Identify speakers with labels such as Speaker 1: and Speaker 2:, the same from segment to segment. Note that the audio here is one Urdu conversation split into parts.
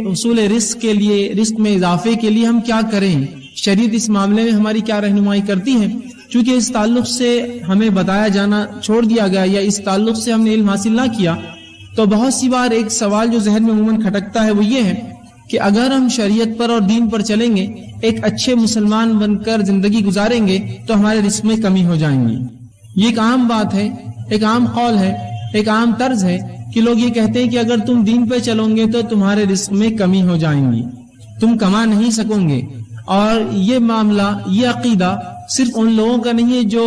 Speaker 1: حصول رزق کے لیے، رزق میں اضافے کے لیے ہم کیا کریں، شریعت اس معاملے میں ہماری کیا رہنمائی کرتی ہے؟ چونکہ اس تعلق سے ہمیں بتایا جانا چھوڑ دیا گیا یا اس تعلق سے ہم نے علم حاصل نہ کیا، تو بہت سی بار ایک سوال جو ذہن میں عموماً کھٹکتا ہے وہ یہ ہے کہ اگر ہم شریعت پر اور دین پر چلیں گے، ایک اچھے مسلمان بن کر زندگی گزاریں گے تو ہمارے رزق میں کمی ہو جائیں گی۔ یہ ایک عام بات ہے، ایک عام قول ہے، ایک عام طرز ہے کہ لوگ یہ کہتے ہیں کہ اگر تم دین پہ چلو گے تو تمہارے رزق میں کمی ہو جائیں گی، تم کما نہیں سکو گے۔ اور یہ معاملہ، یہ عقیدہ صرف ان لوگوں کا نہیں ہے جو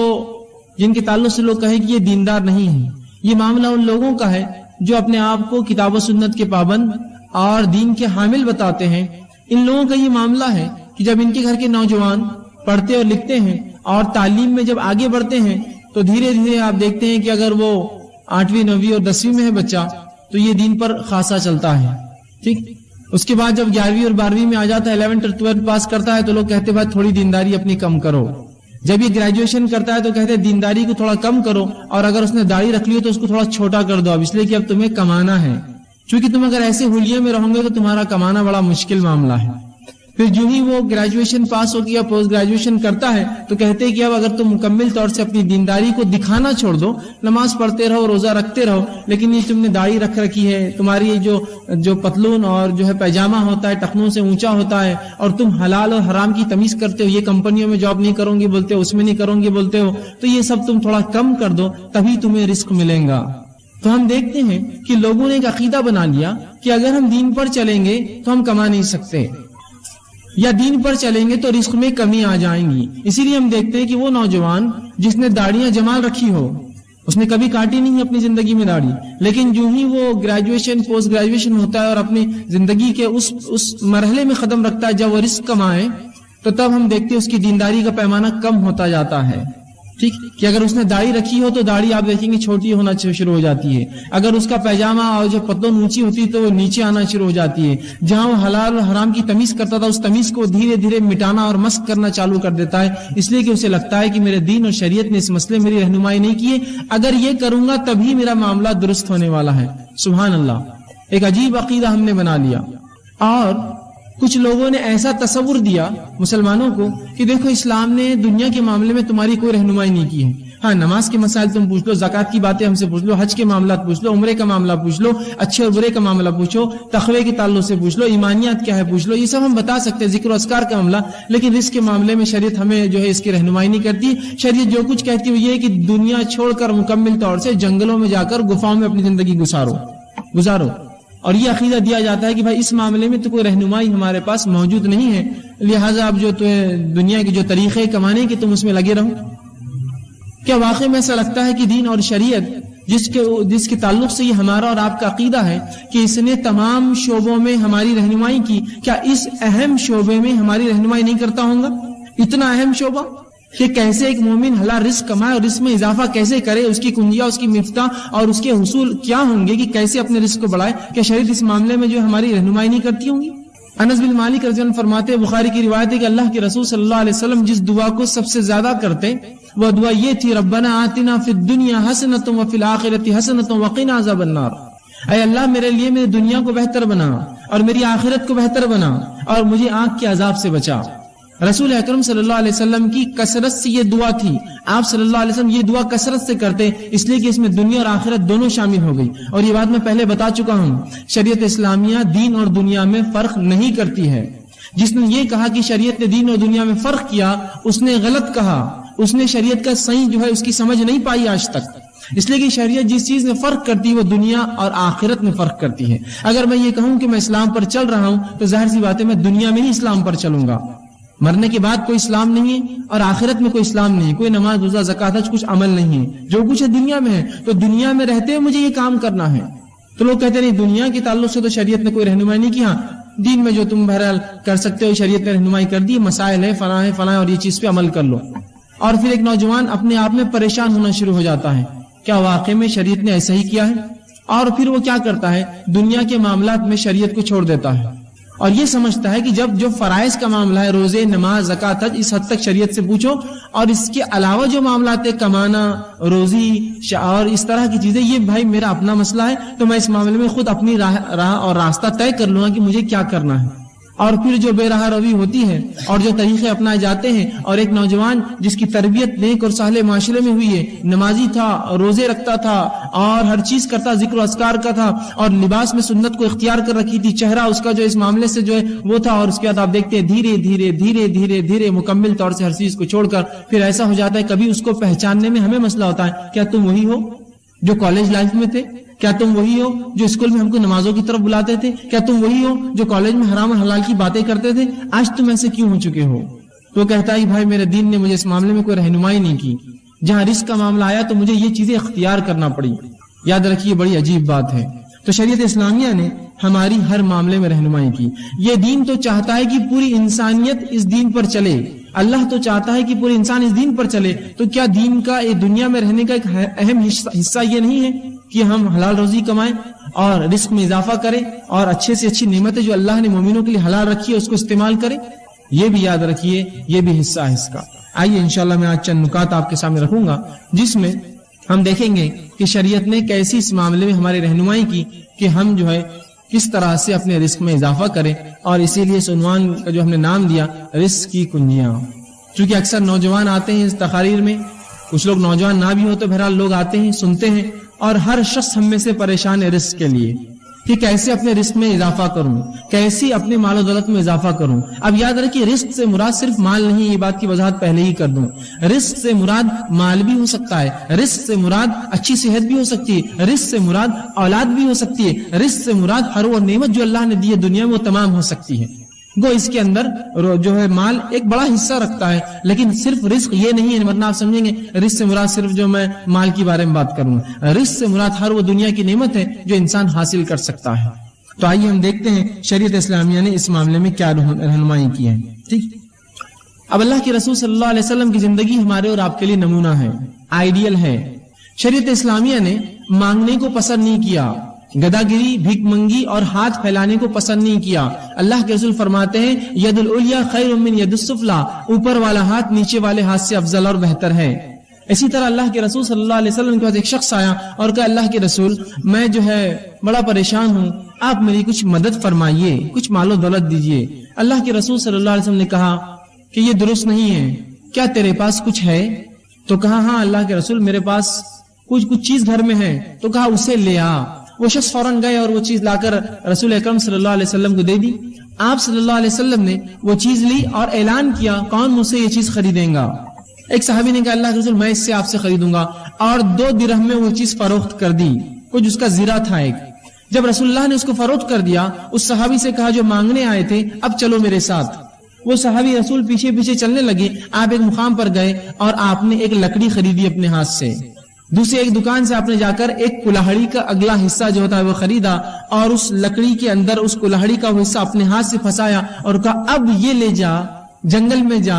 Speaker 1: جن کے تعلق سے لوگ کہیں کہ یہ دیندار نہیں ہیں، یہ معاملہ ان لوگوں کا ہے جو اپنے آپ کو کتاب و سنت کے پابند اور دین کے حامل بتاتے ہیں۔ ان لوگوں کا یہ معاملہ ہے کہ جب ان کے گھر کے نوجوان پڑھتے اور لکھتے ہیں اور تعلیم میں جب آگے بڑھتے ہیں تو دھیرے دھیرے آپ دیکھتے ہیں کہ اگر وہ 8ویں 9ویں اور 10ویں میں ہے بچہ تو یہ دین پر خاصا چلتا ہے، ٹھیک۔ اس کے بعد جب 11ویں اور 12ویں میں آ جاتا ہے، 11 اور 12 پاس کرتا ہے تو لوگ کہتے ہیں بھائی تھوڑی دینداری اپنی کم کرو۔ جب یہ گریجویشن کرتا ہے تو کہتے ہیں دینداری کو تھوڑا کم کرو، اور اگر اس نے داڑھی رکھ لی تو اس کو تھوڑا چھوٹا کر دو، اب اس لیے کہ اب تمہیں کمانا ہے، چونکہ تم اگر ایسے حلیے میں رہو گے تو تمہارا کمانا بڑا مشکل معاملہ ہے۔ پھر جو ہی وہ گریجویشن پاس ہو گیا، پوسٹ گریجویشن کرتا ہے تو کہتے ہیں کہ اب اگر تم مکمل طور سے اپنی دینداری کو دکھانا چھوڑ دو، نماز پڑھتے رہو، روزہ رکھتے رہو، لیکن یہ تم نے داڑھی رکھ رکھی ہے، تمہاری یہ جو پتلون اور جو ہے پیجامہ ہوتا ہے ٹخنوں سے اونچا ہوتا ہے، اور تم حلال اور حرام کی تمیز کرتے ہو، یہ کمپنیوں میں جاب نہیں کروں گی بولتے ہو، اس میں نہیں کروں گی بولتے ہو، تو یہ سب تم تھوڑا کم کر دو تبھی تمہیں رزق ملے گا۔ تو ہم دیکھتے ہیں کہ لوگوں نے ایک عقیدہ بنا لیا کہ اگر ہم دین پر چلیں گے تو ہم کما نہیں سکتے، یا دین پر چلیں گے تو رزق میں کمی آ جائیں گی۔ اسی لیے ہم دیکھتے ہیں کہ وہ نوجوان جس نے داڑیاں جمال رکھی ہو، اس نے کبھی کاٹی نہیں اپنی زندگی میں داڑھی، لیکن جو ہی وہ گریجویشن پوسٹ گریجویشن ہوتا ہے اور اپنی زندگی کے اس مرحلے میں قدم رکھتا ہے جب وہ رزق کمائے، تو تب ہم دیکھتے ہیں اس کی دینداری کا پیمانہ کم ہوتا جاتا ہے، ٹھیک۔ کہ اگر اس نے داڑھی رکھی ہو تو داڑھی آپ دیکھیں گے چھوٹی ہونا شروع ہو جاتی ہے، اگر اس کا پیجامہ اور جو پتلون اونچی ہوتی ہے تو وہ نیچے آنا شروع ہو جاتی ہے، جہاں وہ حلال اور حرام کی تمیز کرتا تھا اس تمیز کو دھیرے دھیرے مٹانا اور مسخ کرنا چالو کر دیتا ہے، اس لیے کہ اسے لگتا ہے کہ میرے دین اور شریعت نے اس مسئلے میری رہنمائی نہیں کی ہے، اگر یہ کروں گا تبھی میرا معاملہ درست ہونے والا ہے۔ سبحان اللہ، ایک عجیب عقیدہ ہم نے بنا لیا۔ اور کچھ لوگوں نے ایسا تصور دیا مسلمانوں کو کہ دیکھو اسلام نے دنیا کے معاملے میں تمہاری کوئی رہنمائی نہیں کی ہے، ہاں نماز کے مسائل تم پوچھ لو، زکوٰۃ کی باتیں ہم سے پوچھ لو، حج کے معاملات پوچھ لو، عمرے کا معاملہ پوچھ لو، اچھے اور برے کا معاملہ پوچھو، تقوی کے تعلق سے پوچھ لو، ایمانیات کیا ہے پوچھ لو، یہ سب ہم بتا سکتے ہیں، ذکر و اذکار کا معاملہ، لیکن رزق کے معاملے میں شریعت ہمیں جو ہے اس کی رہنمائی نہیں کرتی۔ شریعت جو کچھ کہتی ہے وہ یہ ہے کہ دنیا چھوڑ کر مکمل طور سے جنگلوں میں جا کر گفاؤں میں اپنی زندگی گزارو، اور یہ عقیدہ دیا جاتا ہے کہ بھائی اس معاملے میں تو کوئی رہنمائی ہمارے پاس موجود نہیں ہے، لہٰذا اب جو دنیا کے جو طریقے کمانے کے تم اس میں لگے رہو۔ کیا واقعی میں ایسا لگتا ہے کہ دین اور شریعت جس کے تعلق سے یہ ہمارا اور آپ کا عقیدہ ہے کہ اس نے تمام شعبوں میں ہماری رہنمائی کی، کیا اس اہم شعبے میں ہماری رہنمائی نہیں کرتا ہوں گا؟ اتنا اہم شعبہ کہ کیسے ایک مومن حلال رزق کمائے اور اس میں اضافہ کیسے کرے، اس کی کنجیاں، اس کی مفتاح اور اس کے حصول کیا ہوں گے کہ کیسے اپنے رزق کو بڑھائے، کیا شریعت اس معاملے میں جو ہماری رہنمائی نہیں کرتی ہوں گی؟ انس بن مالک رضی اللہ عنہ فرماتے ہیں، بخاری کی روایت ہے کہ اللہ کے رسول صلی اللہ علیہ وسلم جس دعا کو سب سے زیادہ کرتے وہ دعا یہ تھی، ربنا آتنا فی الدنیا حسنۃ وفی الآخرۃ حسنۃ وقنا عذاب النار، اے اللہ میرے لیے میری دنیا کو بہتر بنا اور میری آخرت کو بہتر بنا اور مجھے آنکھ کے عذاب سے بچا۔ رسول اکرم صلی اللہ علیہ وسلم کی کثرت سے یہ دعا تھی، آپ صلی اللہ علیہ وسلم یہ دعا کثرت سے کرتے، اس لیے کہ اس میں دنیا اور آخرت دونوں شامل ہو گئی، اور یہ بات میں پہلے بتا چکا ہوں، شریعت اسلامیہ دین اور دنیا میں فرق نہیں کرتی ہے۔ جس نے یہ کہا کہ شریعت نے دین اور دنیا میں فرق کیا، اس نے غلط کہا، اس نے شریعت کا صحیح جو ہے اس کی سمجھ نہیں پائی آج تک، اس لیے کہ شریعت جس چیز میں فرق کرتی ہے وہ دنیا اور آخرت میں فرق کرتی ہے۔ اگر میں یہ کہوں کہ میں اسلام پر چل رہا ہوں تو ظاہر سی بات ہے میں دنیا میں ہی اسلام پر چلوں گا، مرنے کے بعد کوئی اسلام نہیں ہے اور آخرت میں کوئی اسلام نہیں ہے، کوئی نماز روزہ زکوٰۃ حج کچھ عمل نہیں ہے، جو کچھ ہے دنیا میں ہے، تو دنیا میں رہتے ہوئے مجھے یہ کام کرنا ہے۔ تو لوگ کہتے ہیں نہیں دنیا کے تعلق سے تو شریعت نے کوئی رہنمائی نہیں کی، ہاں دین میں جو تم بہرحال کر سکتے ہو شریعت نے رہنمائی کر دی، مسائل ہے فلاں اور یہ چیز پہ عمل کر لو۔ اور پھر ایک نوجوان اپنے آپ میں پریشان ہونا شروع ہو جاتا ہے، کیا واقعی میں شریعت نے ایسا ہی کیا ہے؟ اور پھر وہ کیا کرتا ہے، دنیا کے معاملات میں شریعت کو چھوڑ دیتا ہے اور یہ سمجھتا ہے کہ جب جو فرائض کا معاملہ ہے، روزے، نماز، زکوٰۃ، حج، اس حد تک شریعت سے پوچھو، اور اس کے علاوہ جو معاملات ہے، کمانا، روزی اور اس طرح کی چیزیں، یہ بھائی میرا اپنا مسئلہ ہے، تو میں اس معاملے میں خود اپنی راہ اور راستہ طے کر لوں گا کہ مجھے کیا کرنا ہے۔ اور پھر جو بے راہ روی ہوتی ہے اور جو طریقے اپنائے جاتے ہیں، اور ایک نوجوان جس کی تربیت نیک اور صالح معاشرے میں ہوئی ہے، نمازی تھا، روزے رکھتا تھا اور ہر چیز کرتا، ذکر و اذکار کا تھا، اور لباس میں سنت کو اختیار کر رکھی تھی، چہرہ اس کا جو اس معاملے سے جو ہے وہ تھا، اور اس کے بعد آپ دیکھتے ہیں دھیرے دھیرے دھیرے دھیرے دھیرے مکمل طور سے ہر چیز کو چھوڑ کر پھر ایسا ہو جاتا ہے، کبھی اس کو پہچاننے میں ہمیں مسئلہ ہوتا ہے، کیا تم وہی ہو جو کالج لائف میں تھے؟ کیا تم وہی ہو جو اسکول میں ہم کو نمازوں کی طرف بلاتے تھے؟ کیا تم وہی ہو جو کالج میں حرام اور حلال کی باتیں کرتے تھے؟ آج تم ایسے کیوں ہو چکے ہو؟ تو کہتا ہے بھائی میرے دین نے مجھے اس معاملے میں کوئی رہنمائی نہیں کی، جہاں رزق کا معاملہ آیا تو مجھے یہ چیزیں اختیار کرنا پڑی۔ یاد رکھیے بڑی عجیب بات ہے۔ تو شریعت اسلامیہ نے ہماری ہر معاملے میں رہنمائی کی۔ یہ دین تو چاہتا ہے کہ پوری انسانیت اس دین پر چلے، اللہ تو چاہتا ہے کہ پورے انسان اس دین پر چلے، تو کیا دین کا دنیا میں رہنے کا ایک اہم حصہ یہ نہیں ہے کہ ہم حلال روزی کمائیں اور رزق میں اضافہ کریں اور اچھے سے اچھی نعمتیں جو اللہ نے مومنوں کے لیے حلال رکھی ہے اس کو استعمال کریں؟ یہ بھی یاد رکھیے، یہ بھی حصہ ہے اس کا۔ آئیے انشاءاللہ میں آج چند نکات آپ کے سامنے رکھوں گا جس میں ہم دیکھیں گے کہ شریعت نے کیسی اس معاملے میں ہماری رہنمائی کی کہ ہم جو ہے کس طرح سے اپنے رزق میں اضافہ کریں، اور اسی لیے اس عنوان کا جو ہم نے نام دیا رزق کی کنجیاں۔ چونکہ اکثر نوجوان آتے ہیں اس تقاریر میں، کچھ لوگ نوجوان نہ بھی ہو تو بہرحال لوگ آتے ہیں، سنتے ہیں، اور ہر شخص ہم میں سے پریشان ہے رزق کے لیے کہ کیسے اپنے رزق میں اضافہ کروں، کیسے اپنے مال و دولت میں اضافہ کروں۔ اب یاد رکھیے رزق سے مراد صرف مال نہیں، یہ بات کی وضاحت پہلے ہی کر دوں۔ رزق سے مراد مال بھی ہو سکتا ہے، رزق سے مراد اچھی صحت بھی ہو سکتی ہے، رزق سے مراد اولاد بھی ہو سکتی ہے، رزق سے مراد ہر وہ نعمت جو اللہ نے دی ہے دنیا میں وہ تمام ہو سکتی ہے۔ گو اس کے اندر جو ہے مال ایک بڑا حصہ رکھتا ہے، لیکن صرف رزق یہ نہیں ہے، ورنہ آپ سمجھیں گے رزق سے مراد صرف جو میں مال کی بارے میں بات کروں، رزق سے مراد ہر وہ دنیا کی نعمت ہے جو انسان حاصل کر سکتا ہے۔ تو آئیے ہم دیکھتے ہیں شریعت اسلامیہ نے اس معاملے میں کیا رہنمائی کی ہے۔ ٹھیک، اب اللہ کے رسول صلی اللہ علیہ وسلم کی زندگی ہمارے اور آپ کے لیے نمونہ ہے، آئیڈیل ہے۔ شریعت اسلامیہ نے مانگنے کو پسند نہیں کیا، گداگری، بھیک منگی اور ہاتھ پھیلانے کو پسند نہیں کیا۔ اللہ کے رسول فرماتے ہیں ید العلیٰ خیر من ید السفلیٰ، اوپر والا ہاتھ نیچے والے ہاتھ سے افضل اور بہتر ہے۔ اسی طرح اللہ کے رسول صلی اللہ علیہ وسلم کے پاس ایک شخص آیا اور کہا اللہ کے رسول میں جو ہے بڑا پریشان ہوں، آپ میری کچھ مدد فرمائیے، کچھ مال و دولت دیجیے۔ اللہ کے رسول صلی اللہ علیہ وسلم نے کہا کہ یہ درست نہیں ہے، کیا تیرے پاس کچھ ہے؟ تو کہا ہاں اللہ کے رسول میرے پاس کچھ چیز گھر میں ہے۔ تو کہا اسے لے آ۔ وہ شخص فوراً گئے اور وہ چیز لا کر رسول اکرم صلی اللہ علیہ وسلم کو دے دی۔ آپ صلی اللہ علیہ وسلم نے وہ چیز لی اور اعلان کیا کون مجھ سے یہ چیز خریدیں گا؟ ایک صحابی نے کہا اللہ کے رسول میں اس سے آپ سے خریدوں گا، اور 2 درہم میں وہ چیز فروخت کر دی، کچھ اس کا زیرہ تھا ایک۔ جب رسول اللہ نے اس کو فروخت کر دیا، اس صحابی سے کہا جو مانگنے آئے تھے اب چلو میرے ساتھ۔ وہ صحابی رسول پیچھے پیچھے چلنے لگے، آپ ایک مقام پر گئے اور آپ نے ایک لکڑی خریدی اپنے ہاتھ سے، دوسری ایک دکان سے آپ نے جا کر ایک کلاہڑی کا اگلا حصہ جو ہوتا ہے وہ خریدا، اور اس لکڑی کے اندر اس کلاہڑی کا وہ حصہ اپنے ہاتھ سے پھنسایا اور کہا اب یہ لے جا، جنگل میں جا،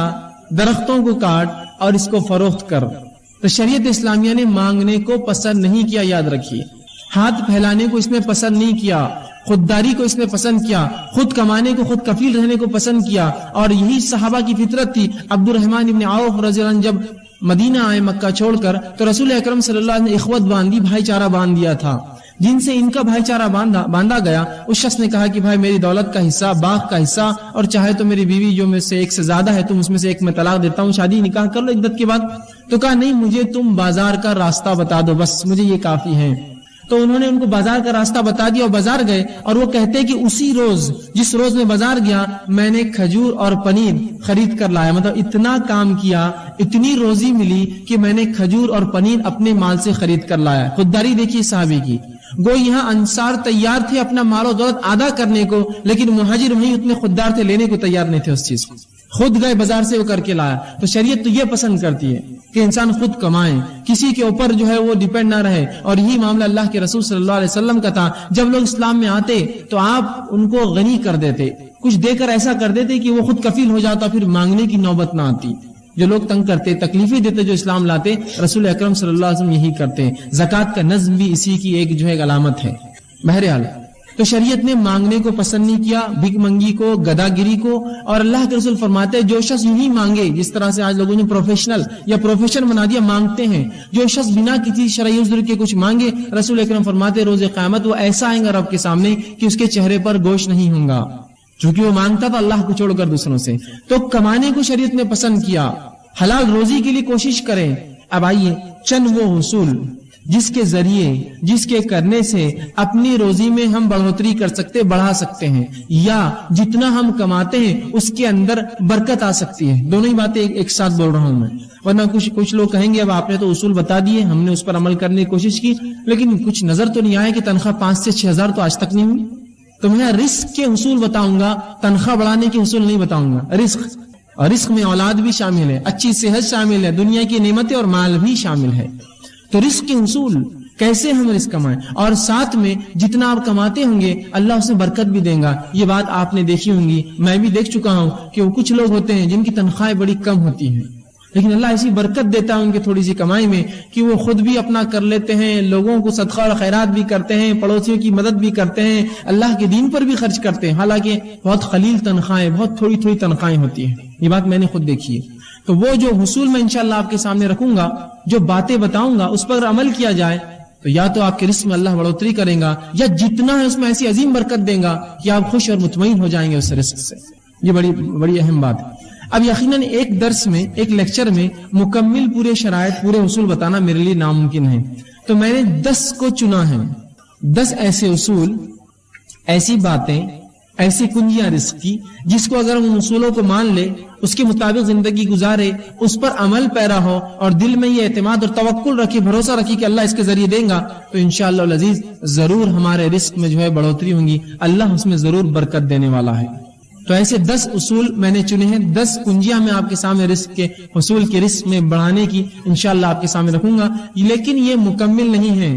Speaker 1: درختوں کو کاٹ اور اس کو فروخت کر۔ تو شریعت اسلامیہ نے مانگنے کو پسند نہیں کیا، یاد رکھیے، ہاتھ پھیلانے کو اس نے پسند نہیں کیا، خودداری کو اس نے پسند کیا، خود کمانے کو، خود کفیل رہنے کو پسند کیا، اور یہی صحابہ کی فطرت تھی۔ عبد الرحمن ابن عوف رضی اللہ عنہ جب مدینہ آئے مکہ چھوڑ کر تو رسول اکرم صلی اللہ علیہ وسلم نے اخوت باندھی، بھائی چارہ باندھ دیا تھا، جن سے ان کا بھائی چارہ باندھا گیا۔ اس شخص نے کہا کہ بھائی میری دولت کا حصہ، باغ کا حصہ، اور چاہے تو میری بیوی جو میں سے ایک سے زیادہ ہے تم اس میں سے ایک میں طلاق دیتا ہوں، شادی نکاح کر لو عدت کے بعد۔ تو کہا نہیں، مجھے تم بازار کا راستہ بتا دو، بس مجھے یہ کافی ہے۔ تو انہوں نے ان کو بازار کا راستہ بتا دیا اور بازار گئے، اور وہ کہتے کہ اسی روز جس روز میں بازار گیا میں نے کھجور اور پنیر خرید کر لایا، مطلب اتنا کام کیا، اتنی روزی ملی کہ میں نے کھجور اور پنیر اپنے مال سے خرید کر لایا۔ خودداری دیکھیے صحابی کی۔ گو یہاں انصار تیار تھے اپنا مال و دولت آدھا کرنے کو، لیکن مہاجر وہیں اتنے خوددار تھے، لینے کو تیار نہیں تھے اس چیز کو، خود گئے بازار سے وہ کر کے لایا۔ تو شریعت تو یہ پسند کرتی ہے کہ انسان خود کمائے، کسی کے اوپر جو ہے وہ ڈیپینڈ نہ رہے، اور یہی معاملہ اللہ کے رسول صلی اللہ علیہ وسلم کا تھا۔ جب لوگ اسلام میں آتے تو آپ ان کو غنی کر دیتے، کچھ دے کر ایسا کر دیتے کہ وہ خود کفیل ہو جاتا، پھر مانگنے کی نوبت نہ آتی۔ جو لوگ تنگ کرتے، تکلیفیں دیتے، جو اسلام لاتے، رسول اکرم صلی اللہ علیہ وسلم یہی کرتے۔ زکوٰۃ کا نظم بھی اسی کی ایک جو ہے علامت ہے۔ بہرحال تو شریعت نے مانگنے کو پسند نہیں کیا، بھیک منگی کو، گدا گیری کو. اور اللہ کے رسول فرماتے ہیں جو شخص یوں ہی مانگے، جس طرح سے آج لوگوں نے پروفیشنل یا پروفیشن بنا دیا، مانگتے ہیں، جو شخص بنا کسی شرعی عذر کے کچھ مانگے، رسول اکرم فرماتے ہیں روز قیامت وہ ایسا آئے گا رب کے سامنے کہ اس کے چہرے پر گوشت نہیں ہوگا، چونکہ وہ مانگتا تھا اللہ کو چھوڑ کر دوسروں سے. تو کمانے کو شریعت نے پسند کیا، حلال روزی کے لیے کوشش کریں. اب آئیے چند وہ حصول جس کے ذریعے، جس کے کرنے سے اپنی روزی میں ہم بڑھوتری کر سکتے، بڑھا سکتے ہیں، یا جتنا ہم کماتے ہیں اس کے اندر برکت آ سکتی ہے. دونوں ہی باتیں ایک ساتھ بول رہا ہوں میں، ورنہ کچھ لوگ کہیں گے اب آپ نے تو اصول بتا دیے، ہم نے اس پر عمل کرنے کی کوشش کی، لیکن کچھ نظر تو نہیں آیا کہ تنخواہ 5 سے 6 ہزار تو آج تک نہیں ہوئی. تو میں رزق کے حصول بتاؤں گا، تنخواہ بڑھانے کے حصول نہیں بتاؤں گا. رزق، اور رزق میں اولاد بھی شامل ہے، اچھی صحت شامل ہے، دنیا کی نعمتیں اور مال بھی شامل ہے. تو رزق کے حصول کیسے ہم رزق کمائیں، اور ساتھ میں جتنا آپ کماتے ہوں گے اللہ اس میں برکت بھی دے گا. یہ بات آپ نے دیکھی ہوں گی، میں بھی دیکھ چکا ہوں کہ وہ کچھ لوگ ہوتے ہیں جن کی تنخواہیں بڑی کم ہوتی ہیں، لیکن اللہ ایسی برکت دیتا ہے ان کی تھوڑی سی کمائی میں کہ وہ خود بھی اپنا کر لیتے ہیں، لوگوں کو صدقہ اور خیرات بھی کرتے ہیں، پڑوسیوں کی مدد بھی کرتے ہیں، اللہ کے دین پر بھی خرچ کرتے ہیں، حالانکہ بہت قلیل تنخواہیں، بہت تھوڑی تھوڑی تنخواہیں ہوتی ہیں. یہ بات میں نے خود دیکھی ہے. تو وہ جو حصول میں انشاءاللہ آپ کے سامنے رکھوں گا، جو باتیں بتاؤں گا، اس پر عمل کیا جائے تو یا تو آپ کے رزق میں اللہ بڑھوتری کرے گا، یا جتنا ہے اس میں ایسی عظیم برکت دے گا کہ آپ خوش اور مطمئن ہو جائیں گے اس رزق سے. یہ بڑی اہم بات ہے. اب یقیناً ایک درس میں، ایک لیکچر میں مکمل پورے شرائط، پورے اصول بتانا میرے لیے ناممکن ہے. تو میں نے 10 کو چنا ہے، 10 ایسے اصول، ایسی باتیں، ایسی کنجیاں رزق کی جس کو اگر ہم اصولوں کو مان لے، اس کے مطابق زندگی گزارے، اس پر عمل پیرا ہو اور دل میں یہ اعتماد اور توکل رکھے، بھروسہ رکھے کہ اللہ اس کے ذریعے دیں گا، تو انشاءاللہ العزیز ضرور ہمارے رزق میں جو ہے بڑھوتری ہوں گی، اللہ اس میں ضرور برکت دینے والا ہے. تو ایسے 10 اصول میں نے چنے ہیں، 10 کنجیاں میں آپ کے سامنے رزق کے حصول کے رزق میں بڑھانے کی انشاءاللہ آپ کے سامنے رکھوں گا. لیکن یہ مکمل نہیں ہے،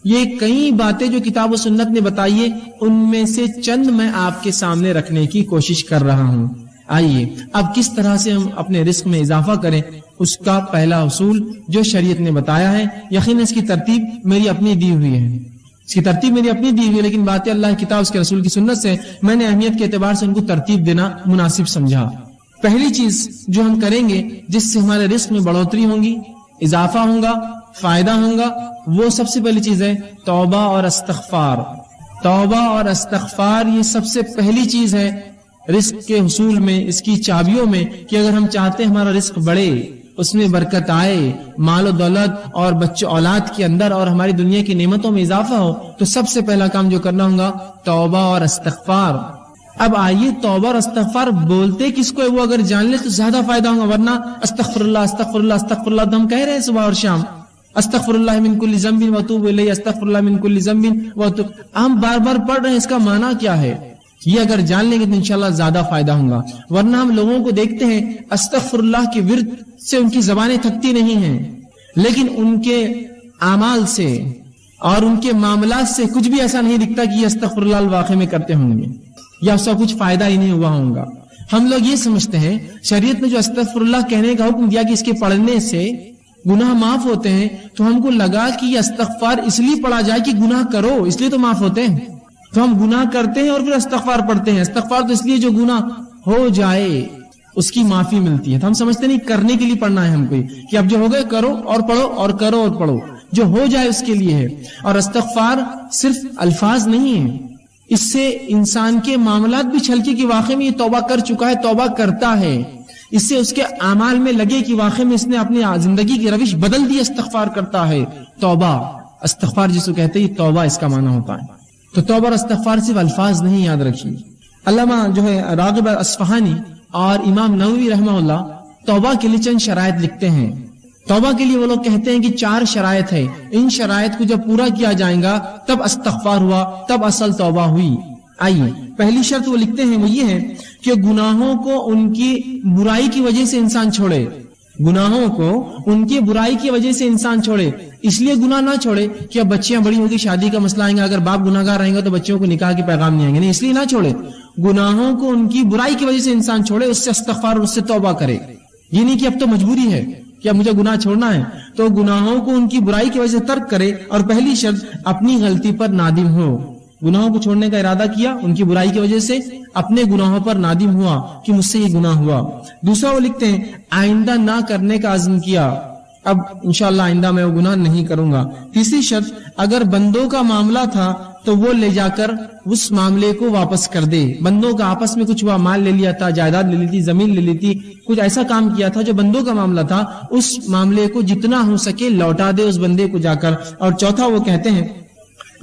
Speaker 1: یہ کئی باتیں جو کتاب و سنت نے بتائی ہے ان میں سے چند میں آپ کے سامنے رکھنے کی کوشش کر رہا ہوں. آئیے اب کس طرح سے ہم اپنے رزق میں اضافہ کریں، اس کا پہلا اصول جو شریعت نے بتایا ہے. یقیناً اس کی ترتیب میری اپنی دی ہوئی ہے، لیکن باتیں اللہ کی کتاب اس کے رسول کی سنت سے میں نے اہمیت کے اعتبار سے ان کو ترتیب دینا مناسب سمجھا. پہلی چیز جو ہم کریں گے جس سے ہمارے رزق میں بڑھوتری ہوگی، اضافہ ہوگا، فائدہ ہوگا، وہ سب سے پہلی چیز ہے توبہ اور استغفار. توبہ اور استغفار یہ سب سے پہلی چیز ہے رزق کے حصول میں، اس کی چابیوں میں، کہ اگر ہم چاہتے ہیں ہمارا رزق بڑھے، اس میں برکت آئے، مال و دولت اور بچے اولاد کے اندر اور ہماری دنیا کی نعمتوں میں اضافہ ہو، تو سب سے پہلا کام جو کرنا ہوگا توبہ اور استغفار. اب آئیے توبہ اور استغفار بولتے کس کو ہے وہ اگر جان لے تو زیادہ فائدہ ہوگا، ورنہ استغفر اللہ استغفر اللہ استغفر اللہ تو ہم کہہ رہے ہیں صبح اور شام، استغفر اللہ من کل ذنب واتوب الیہ، استغفر اللہ من کل ذنب واتوب، ہم بار بار پڑھ رہے ہیں، اس کا معنی کیا ہے؟ یہ اگر جان لیں گے تو انشاءاللہ زیادہ فائدہ ہوگا. ورنہ ہم لوگوں کو دیکھتے ہیں استغفر اللہ کے ورد سے ان کی زبانیں تھکتی نہیں ہیں، لیکن ان کے اعمال سے اور ان کے معاملات سے کچھ بھی ایسا نہیں دکھتا کہ یہ استغفر اللہ واقع میں کرتے ہوں گے یا اس کا کچھ فائدہ ہی نہیں ہوا ہوگا. ہم لوگ یہ سمجھتے ہیں شریعت نے جو استغفر اللہ کہنے کا حکم دیا کہ اس کے پڑھنے سے گناہ معاف ہوتے ہیں، تو ہم کو لگا کہ یہ استغفار اس لیے پڑھا جائے کہ گناہ کرو، اس لیے تو معاف ہوتے ہیں. تو ہم گناہ کرتے ہیں اور پھر استغفار پڑھتے ہیں. استغفار تو اس لیے جو گناہ ہو جائے اس کی معافی ملتی ہے. تو ہم سمجھتے نہیں کرنے کے لیے پڑھنا ہے ہم کو، کہ اب جو ہو گئے کرو اور پڑھو اور کرو اور پڑھو، جو ہو جائے اس کے لیے ہے. اور استغفار صرف الفاظ نہیں ہے، اس سے انسان کے معاملات بھی چھلکے کہ واقعی میں یہ توبہ کر چکا ہے، توبہ کرتا ہے. اس سے اس کے اعمال میں لگے کہ واقعی میں اس نے اپنی زندگی کی روش بدل دی، استغفار کرتا ہے. توبہ استغفار جس کو کہتے ہیں توبہ اس کا معنی ہوتا ہے. تو توبہ اور استغفار صرف الفاظ نہیں، یاد رکھیے. علامہ جو ہے راغب اصفہانی اور امام نووی رحمہ اللہ توبہ کے لیے چند شرائط لکھتے ہیں. توبہ کے لیے وہ لوگ کہتے ہیں کہ 4 شرائط ہے، ان شرائط کو جب پورا کیا جائے گا تب استغفار ہوا، تب اصل توبہ ہوئی. آئیے پہلی شرط وہ لکھتے ہیں وہ یہ ہے کہ گناہوں کو ان کی برائی کی وجہ سے انسان چھوڑے. گناہوں کو ان کی برائی کی وجہ سے انسان چھوڑے. اس لیے گناہ نہ چھوڑے کہ اب بچیاں بڑی ہوگی، شادی کا مسئلہ آئیں گا، اگر باپ گناہ گار رہیں گے تو بچوں کو نکاح کے پیغام نہیں آئیں گے، نہیں، اس لیے نہ چھوڑے. گناہوں کو ان کی برائی کی وجہ سے انسان چھوڑے، اس سے استغفار، اس سے توبہ کرے. یہ نہیں کہ اب تو مجبوری ہے کہ اب مجھے گناہ چھوڑنا ہے، تو گناہوں کو ان کی برائی کی وجہ سے ترک کرے. اور پہلی شرط اپنی غلطی پر نادم ہو. گناہوں کو چھوڑنے کا ارادہ کیا، ان کی برائی کی وجہ سے اپنے گناہوں پر نادم ہوا کہ مجھ سے یہ گناہ ہوا۔ دوسرا وہ لکھتے ہیں آئندہ نہ کرنے کا عزم کیا، اب انشاءاللہ آئندہ میں وہ گناہ نہیں کروں گا۔ تیسری شرط اگر بندوں کا معاملہ تھا تو وہ لے جا کر اس معاملے کو واپس کر دے۔ بندوں کا آپس میں کچھ ہوا، مال لے لیا تھا، جائیداد لے لی تھی، زمین لے لی تھی، کچھ ایسا کام کیا تھا جو بندوں کا معاملہ تھا، اس معاملے کو جتنا ہو سکے لوٹا دے اس بندے کو جا کر۔ اور چوتھا وہ کہتے ہیں،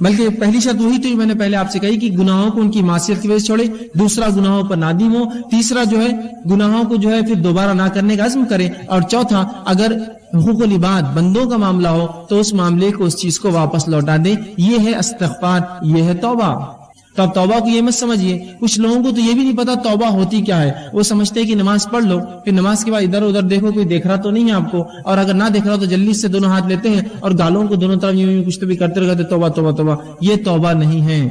Speaker 1: بلکہ پہلی شرط وہی تھی میں نے پہلے آپ سے کہی کہ گناہوں کو ان کی معصیت کی وجہ سے چھوڑے، دوسرا گناہوں پر نادم ہو، تیسرا جو ہے گناہوں کو جو ہے پھر دوبارہ نہ کرنے کا عزم کرے، اور چوتھا اگر حقوق العباد بندوں کا معاملہ ہو تو اس معاملے کو اس چیز کو واپس لوٹا دے۔ یہ ہے استغفار، یہ ہے توبہ۔ تو اب توبہ کو یہ مت سمجھیے، کچھ لوگوں کو تو یہ بھی نہیں پتا توبہ ہوتی کیا ہے، وہ سمجھتے ہیں کہ نماز پڑھ لو، پھر نماز کے بعد ادھر ادھر دیکھو کوئی دیکھ رہا تو نہیں ہے آپ کو، اور اگر نہ دیکھ رہا تو جلدی سے دونوں ہاتھ لیتے ہیں اور گالوں کو دونوں طرف یوں کچھ تو بھی کرتے رہتے توبہ توبہ توبہ۔ یہ توبہ نہیں ہے،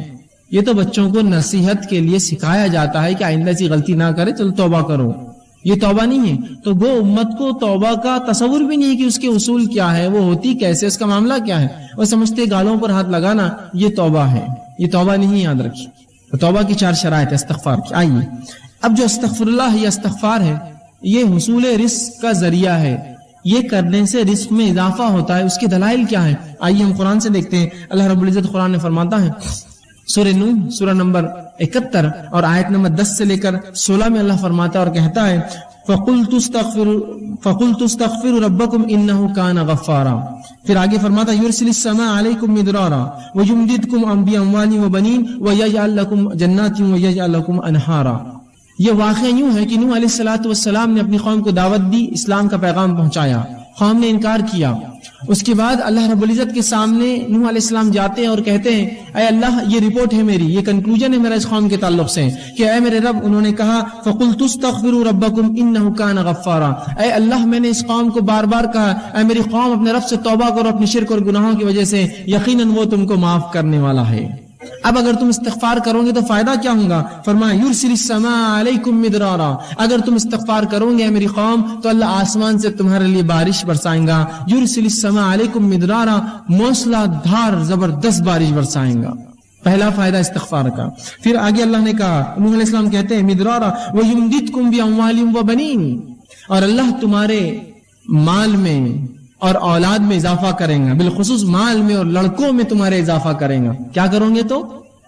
Speaker 1: یہ تو بچوں کو نصیحت کے لیے سکھایا جاتا ہے کہ آئندہ ایسی غلطی نہ کرے، چلو توبہ کرو، یہ توبہ نہیں ہے۔ تو وہ امت کو توبہ کا تصور بھی نہیں ہے کہ اس کے اصول کیا ہے، وہ ہوتی کیسے، اس کا معاملہ کیا ہے، وہ سمجھتے گالوں پر ہاتھ لگانا یہ توبہ ہے، یہ توبہ نہیں، یاد رکھیے۔ توبہ کی 4 شرائط ہے استغفار کی۔ آئیے اب جو استغفر اللہ یا استغفار ہے یہ حصول رزق کا ذریعہ ہے، یہ کرنے سے رزق میں اضافہ ہوتا ہے، اس کے دلائل کیا ہیں؟ آئیے ہم قرآن سے دیکھتے ہیں۔ اللہ رب العزت قرآن میں فرماتا ہے، سورہ نوح سورہ نمبر 71 اور آیت نمبر 10 سے لے کر 16 میں اللہ فرماتا ہے اور کہتا ہے فَقُلْتُ اسْتَغْفِرُوا رَبَّكُمْ إِنَّهُ كَانَ غَفَّارًا۔ پھر آگے فرماتا ہے يُرْسِلِ السَّمَاءَ عَلَيْكُمْ مِدْرَارًا وَيُمْدِدْكُمْ بِأَمْوَالٍ وَبَنِينَ وَيَجْعَلْ لَكُمْ جَنَّاتٍ وَيَجْعَلْ لَكُمْ أَنْهَارًا۔ یہ واقعہ یوں ہے کہ نوح علیہ السلام نے اپنی قوم کو دعوت دی، اسلام کا پیغام پہنچایا، قوم نے انکار کیا۔ اس کے بعد اللہ رب العزت کے سامنے نوح علیہ السلام جاتے ہیں اور کہتے ہیں اے اللہ یہ رپورٹ ہے میری، یہ کنکلوژن ہے میرا اس قوم کے تعلق سے کہ اے میرے رب، انہوں نے کہا فَقُلْتُ اسْتَغْفِرُوا رَبَّكُمْ إِنَّهُ كَانَ غَفَّارًا، اے اللہ میں نے اس قوم کو بار بار کہا اے میری قوم اپنے رب سے توبہ کرو اپنی شرک اور گناہوں کی وجہ سے، یقیناً وہ تم کو معاف کرنے والا ہے۔ اب اگر تم استغفار کرو گے تو فائدہ کیا ہوگا؟ فرمایا یرسل السماء علیکم مدرارا، اگر تم استغفار کرو گے میری قوم تو اللہ آسمان سے تمہارے لیے بارش برسائیں گا۔ یرسل السماء علیکم مدرارا، موسلا دھار زبردست بارش برسائیں گا۔ پہلا فائدہ استغفار کا۔ پھر آگے اللہ نے کہا، نوح علیہ السلام کہتے ہیں مدرارا وَيُمْدِدْكُمْ بِأَمْوَالٍ وَبَنِينَ، اور اللہ تمہارے مال میں اور اولاد میں اضافہ کریں گا، بالخصوص مال میں اور لڑکوں میں تمہارے اضافہ کریں گا۔ کیا کرو گے تو؟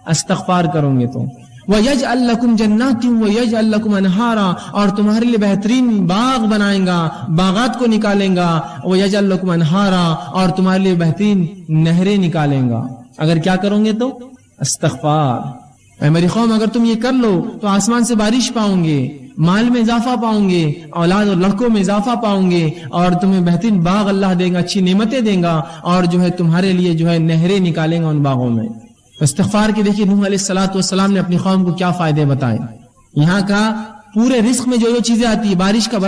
Speaker 1: استغفار کرو گے تو۔ وَيَجْعَلْ لَكُمْ جَنَّاتٍ وَيَجْعَلْ لَكُمْ أَنْهَارًا، اور تمہارے لیے بہترین باغ بنائیں گا، باغات کو نکالیں گا۔ وَيَجْعَلْ لَكُمْ أَنْهَارًا، اور تمہارے لیے بہترین نہریں نکالیں گا۔ اگر کیا کرو گے تو؟ استغفار۔ اے میری قوم اگر تم یہ کر لو تو آسمان سے بارش پاؤں گے، مال میں اضافہ پاؤں گے، اولاد اور لڑکوں میں اضافہ پاؤں گے، اور تمہیں بہترین باغ اللہ دے گا، اچھی نعمتیں دے گا، اور جو ہے تمہارے لیے جو ہے نہریں نکالیں گا ان باغوں میں۔ استغفار کے دیکھیے نوح علیہ السلام نے اپنی قوم کو کیا فائدے بتائے۔ یہاں کا پورے رزق میں جو چیزیں آتی ہے، بارش کا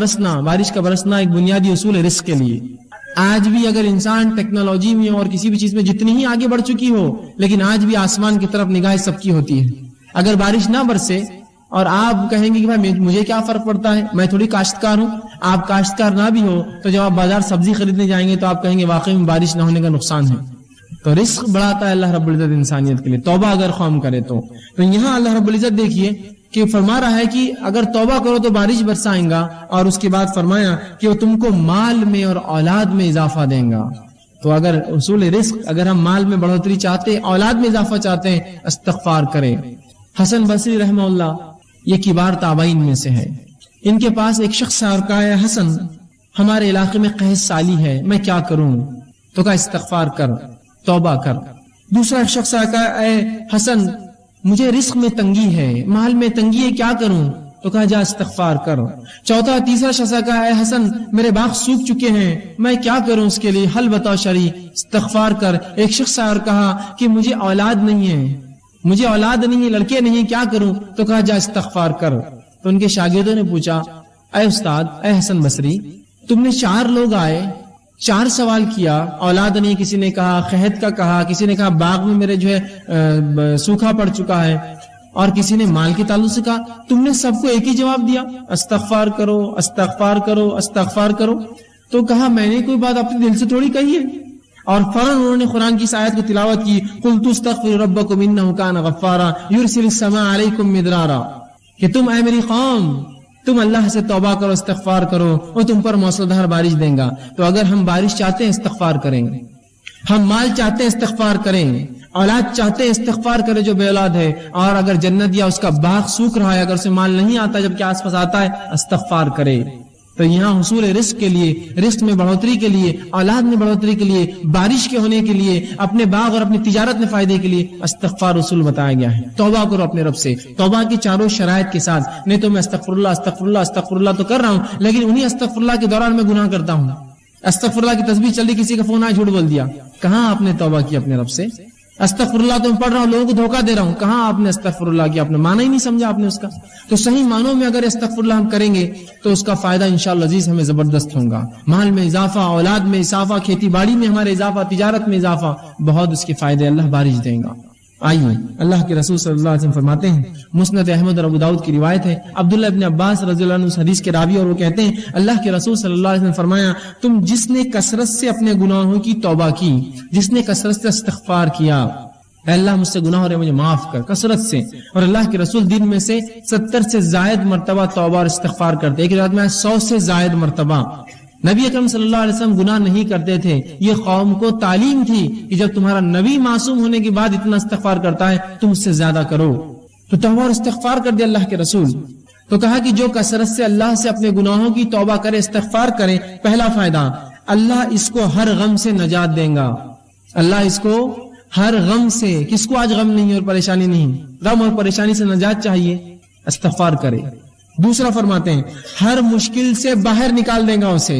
Speaker 1: برسنا ایک بنیادی اصول ہے رزق کے لیے۔ آج بھی اگر انسان ٹیکنالوجی میں اور کسی بھی چیز میں جتنی ہی آگے بڑھ چکی ہو، لیکن آج بھی آسمان کی طرف نگاہ سب کی ہوتی ہے۔ اگر بارش نہ برسے اور آپ کہیں گے کہ بھائی مجھے کیا فرق پڑتا ہے، میں تھوڑی کاشتکار ہوں، آپ کاشتکار نہ بھی ہو تو جب آپ بازار سبزی خریدنے جائیں گے تو آپ کہیں گے واقعی میں بارش نہ ہونے کا نقصان ہے۔ تو رزق بڑھاتا ہے اللہ رب العزت انسانیت کے لیے، توبہ اگر قوم کرے تو۔ یہاں اللہ رب العزت دیکھیے کہ فرما رہا ہے کہ اگر توبہ کرو تو بارش برسائیں گا، اور اس کے بعد فرمایا کہ وہ تم کو مال میں اور اولاد میں اضافہ دیں گا۔ تو اگر اصول رزق، اگر ہم مال میں بڑھوتری چاہتے ہیں، اولاد میں اضافہ چاہتے ہیں، استغفار کریں۔ حسن بصری رحمہ اللہ یہ کبار تابعین میں سے ہے، ان کے پاس ایک شخص اور کہا ہے حسن ہمارے علاقے میں قحط سالی ہے، میں کیا کروں؟ تو کہا استغفار کر، توبہ کر۔ دوسرا شخص کہا اے حسن مجھے رزق میں تنگی ہے، مال میں تنگی ہے، کیا کروں؟ تو کہا جا استغفار کر۔ تیسرا شخص کہا اے حسن میرے باغ سوکھ چکے ہیں، میں کیا کروں اس کے لیے، حل بتاؤ شرعی، استغفار کر۔ ایک شخص اور کہا کہ مجھے اولاد نہیں ہے، لڑکے نہیں ہیں، کیا کروں؟ تو کہا جا استغفار کر۔ تو ان کے شاگردوں نے پوچھا اے استاد، اے حسن بصری، تم نے 4 لوگ آئے، 4 سوال کیا، اولاد نہیں، کسی نے کہا قحط کا کہا، کسی نے کہا باغ میں میرے جو ہے سوکھا پڑ چکا ہے، اور کسی نے مال کے تعلق سے کہا، تم نے سب کو ایک ہی جواب دیا، استغفار کرو، استغفار کرو، استغفار کرو۔ تو کہا میں نے کوئی بات اپنے دل سے تھوڑی کہی ہے، اور فوراً انہوں نے قرآن کی اس آیت کو تلاوت کی، قُلْتُ اسْتَغْفِرُوا رَبَّكُمْ إِنَّهُ كَانَ غَفَّارًا يُرْسِلِ السَّمَاءَ عَلَيْكُمْ مِدْرَارًا، کہ تم اے میری قوم تم اللہ سے توبہ کرو، استغفار کرو، وہ تم پر موسلادھار بارش دیں گا۔ تو اگر ہم بارش چاہتے ہیں استغفار کریں، ہم مال چاہتے ہیں استغفار کریں، اولاد چاہتے ہیں استغفار کرے جو بے اولاد ہے، اور اگر جنت یا اس کا باغ سوکھ رہا ہے، اگر اسے مال نہیں آتا جبکہ آس پاس آتا ہے، استغفار کرے۔ تو یہاں حصول رزق کے لیے، رزق میں بڑھوتری کے لیے، اولاد میں بڑھوتری کے لیے، بارش کے ہونے کے لیے، اپنے باغ اور اپنی تجارت میں فائدے کے لیے استغفار رسول بتایا گیا ہے۔ توبہ کرو اپنے رب سے، توبہ کی چاروں شرائط کے ساتھ۔ نہیں تو میں استغفر اللہ استغفر اللہ استغفر اللہ تو کر رہا ہوں، لیکن انہی استغفر اللہ کے دوران میں گناہ کرتا ہوں۔ استغفر اللہ کی تسبیح چل رہی، کسی کا فون آیا، جھوٹ بول دیا، کہاں آپ نے توبہ کی اپنے رب سے؟ استغفر اللہ تو میں پڑھ رہا ہوں، لوگوں کو دھوکہ دے رہا ہوں، کہاں آپ نے استغفر اللہ کیا؟ آپ نے معنی ہی نہیں سمجھا آپ نے اس کا۔ تو صحیح معنوں میں اگر استغفر اللہ ہم کریں گے تو اس کا فائدہ انشاءاللہ عزیز ہمیں زبردست ہوگا، مال میں اضافہ، اولاد میں اضافہ، کھیتی باڑی میں ہمارے اضافہ، تجارت میں اضافہ، بہت اس کے فائدے اللہ بارش دیں گا۔ آئیے اللہ کے رسول صلی اللہ علیہ وسلم فرماتے ہیں، مسند احمد اور ابو داؤد کی روایت ہے، عبداللہ ابن عباس رضی اللہ عنہ اس حدیث کے راوی، اور وہ کہتے ہیں اللہ کے رسول صلی اللہ علیہ وسلم فرمایا، تم جس نے کثرت سے اپنے گناہوں کی توبہ کی، جس نے کثرت سے استغفار کیا، اے اللہ مجھ سے گناہ ہو رہے مجھے معاف کر، کثرت سے۔ اور اللہ کے رسول دن میں سے 70 سے زائد مرتبہ توبہ اور استغفار کرتے، ایک روایت میں 100 سے زائد مرتبہ۔ نبی اکرم صلی اللہ علیہ وسلم گناہ نہیں کرتے تھے، یہ قوم کو تعلیم تھی کہ جب تمہارا نبی معصوم ہونے کے بعد اتنا استغفار کرتا ہے تم اس سے زیادہ کرو۔ تو توبہ اور استغفار کر دیا اللہ کے رسول۔ تو کہا کہ جو کثرت سے اللہ سے اپنے گناہوں کی توبہ کرے، استغفار کرے، پہلا فائدہ اللہ اس کو ہر غم سے نجات دیں گا۔ اللہ اس کو ہر غم سے، کس کو آج غم نہیں اور پریشانی نہیں، غم اور پریشانی سے نجات چاہیے، استغفار کرے۔ دوسرا فرماتے ہیں ہر مشکل سے باہر نکال دیں گا اسے۔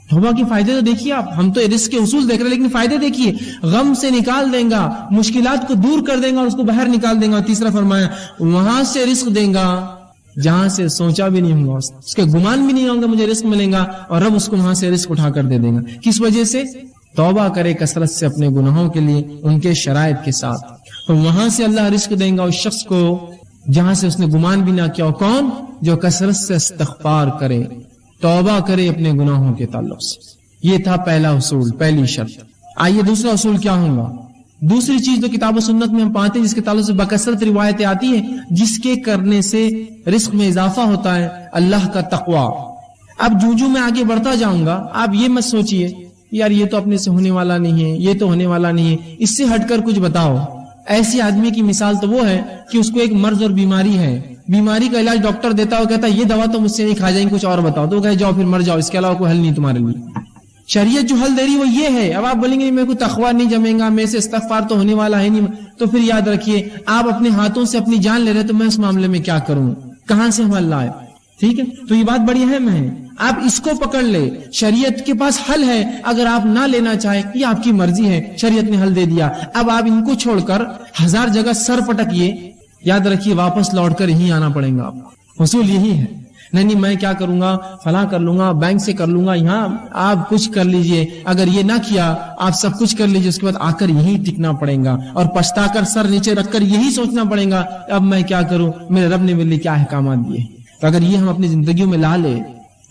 Speaker 1: توبہ کے فائدے تو دیکھیے آپ، ہم تو رزق کے اصول دیکھ رہے ہیں لیکن فائدے دیکھیے، غم سے نکال دیں گا، مشکلات کو دور کر دیں گا اور اس کو باہر نکال دیں گا۔ تیسرا فرمایا وہاں سے رزق دیں گا جہاں سے سوچا بھی نہیں ہوگا، اس کے گمان بھی نہیں ہوگا مجھے رزق ملے گا، اور رب اس کو وہاں سے رزق اٹھا کر دے دے گا۔ کس وجہ سے؟ توبہ کرے کثرت سے اپنے گناہوں کے لیے، ان کے شرائط کے ساتھ، تو وہاں سے اللہ رزق دیں گا اس شخص کو جہاں سے اس نے گمان بھی نہ کیا ہو۔ کون؟ جو کثرت سے استغفار کرے، توبہ کرے اپنے گناہوں کے تعلق سے۔ یہ تھا پہلا اصول، پہلی شرط۔ آئیے دوسرا اصول کیا ہوگا؟ دوسری چیز جو کتاب و سنت میں ہم پاتے ہیں، جس کے تعلق سے بکثرت روایتیں آتی ہیں، جس کے کرنے سے رزق میں اضافہ ہوتا ہے، اللہ کا تقوی۔ اب جو میں آگے بڑھتا جاؤں گا، آپ یہ مت سوچئے یار یہ تو اپنے سے ہونے والا نہیں ہے، یہ تو ہونے والا نہیں ہے، اس سے ہٹ کر کچھ بتاؤ۔ ایسی آدمی کی مثال تو وہ ہے کہ اس کو ایک مرض اور بیماری ہے، بیماری کا علاج ڈاکٹر دیتا ہے، وہ کہتا ہے یہ دوا تو مجھ سے نہیں کھا جائیں، کچھ اور بتاؤ، تو وہ کہے جاؤ پھر مر جاؤ، اس کے علاوہ کوئی حل نہیں تمہارے لیے۔ شریعت جو حل دے رہی وہ یہ ہے۔ اب آپ بولیں گے میرے کو تقویٰ نہیں جمے گا، میرے سے استغفار تو ہونے والا ہے نہیں، تو پھر یاد رکھیے آپ اپنے ہاتھوں سے اپنی جان لے رہے تو میں اس معاملے میں کیا کروں، کہاں سے ہم اللہ ہے؟ ٹھیک ہے، تو یہ بات بڑی اہم ہے، آپ اس کو پکڑ لے۔ شریعت کے پاس حل ہے، اگر آپ نہ لینا چاہیں یہ آپ کی مرضی ہے، شریعت نے حل دے دیا۔ اب آپ ان کو چھوڑ کر 1000 جگہ سر پٹکیے، یاد رکھیے واپس لوٹ کر یہی آنا پڑے گا۔ حصول یہی ہے، نہیں میں کیا کروں گا، فلاں کر لوں گا، بینک سے کر لوں گا، یہاں آپ کچھ کر لیجئے، اگر یہ نہ کیا آپ سب کچھ کر لیجئے، اس کے بعد آ کر یہی ٹکنا پڑے گا اور پچھتا کر سر نیچے رکھ کر یہی سوچنا پڑے گا اب میں کیا کروں، میرے رب نے میرے لیے کیا احکامات دیے۔ تو اگر یہ ہم اپنی زندگیوں میں لا لے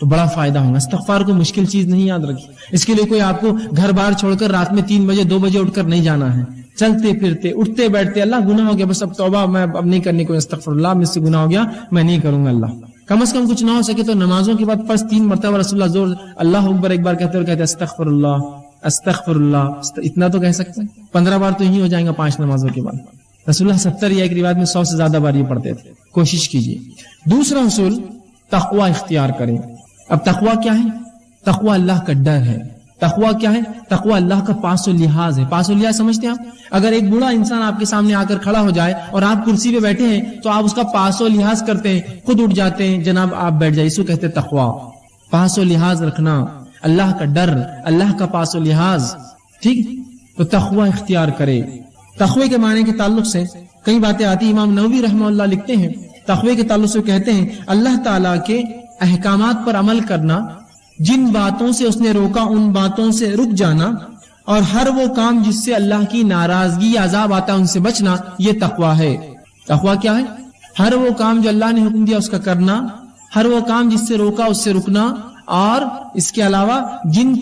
Speaker 1: تو بڑا فائدہ ہوگا۔ استغفار کو مشکل چیز نہیں، یاد رکھیے، اس کے لیے کوئی آپ کو گھر بار چھوڑ کر رات میں 3 بجے 2 بجے اٹھ کر نہیں جانا ہے، چلتے پھرتے اٹھتے بیٹھتے اللہ گناہ ہو گیا بس اب توبہ، میں اب نہیں کرنے کو، استغفر اللہ مجھ سے گناہ ہو گیا میں نہیں کروں گا، اللہ کم از کم کچھ نہ ہو سکے تو نمازوں کے بعد فرض 3 مرتبہ رسول اللہ زور اللہ اکبر ایک بار کہتے اور کہتے استغفر اللہ استغفر اللہ، اتنا تو کہہ سکتے ہیں، 15 بار تو یہی ہو جائیں گا 5 نمازوں کے بعد۔ رسول اللہ 70 یا ایک روایت میں 100 سے زیادہ بار یہ پڑھتے تھے، کوشش کیجیے۔ دوسرا اصول تقوی اختیار کریں۔ اب تقوی کیا ہے؟ تقوی اللہ کا ڈر ہے۔ تقوی کیا ہے؟ تقوی اللہ کا پاس و لحاظ ہے۔ پاس و لحاظ سمجھتے ہیں آپ؟ اگر ایک بوڑھا انسان آپ کے سامنے آ کر کھڑا ہو جائے اور آپ کرسی پہ بیٹھے ہیں تو آپ اس کا پاس و لحاظ کرتے ہیں، خود اٹھ جاتے ہیں، جناب آپ بیٹھ جائیں، اس کو کہتے ہیں تقوی۔ پاس و لحاظ رکھنا، اللہ کا ڈر، اللہ کا پاس و لحاظ، ٹھیک؟ تو تقوی اختیار کرے۔ تقوی کے معنی کے تعلق سے کئی باتیں آتی ہیں، امام نووی رحمہ اللہ لکھتے ہیں تقوی کے تعلق سے کہتے ہیں اللہ تعالیٰ کے احکامات پر عمل کرنا، جن باتوں سے اس نے روکا ان باتوں سے رک جانا، اور ہر وہ کام جس سے اللہ کی ناراضگی یا عذاب آتا ہے ان سے بچنا، یہ تقوی ہے۔ تقوی کیا ہے؟ ہر وہ کام جو اللہ نے حکم دیا اس کا کرنا، ہر وہ کام جس سے روکا اس سے رکنا، اور اس کے علاوہ جن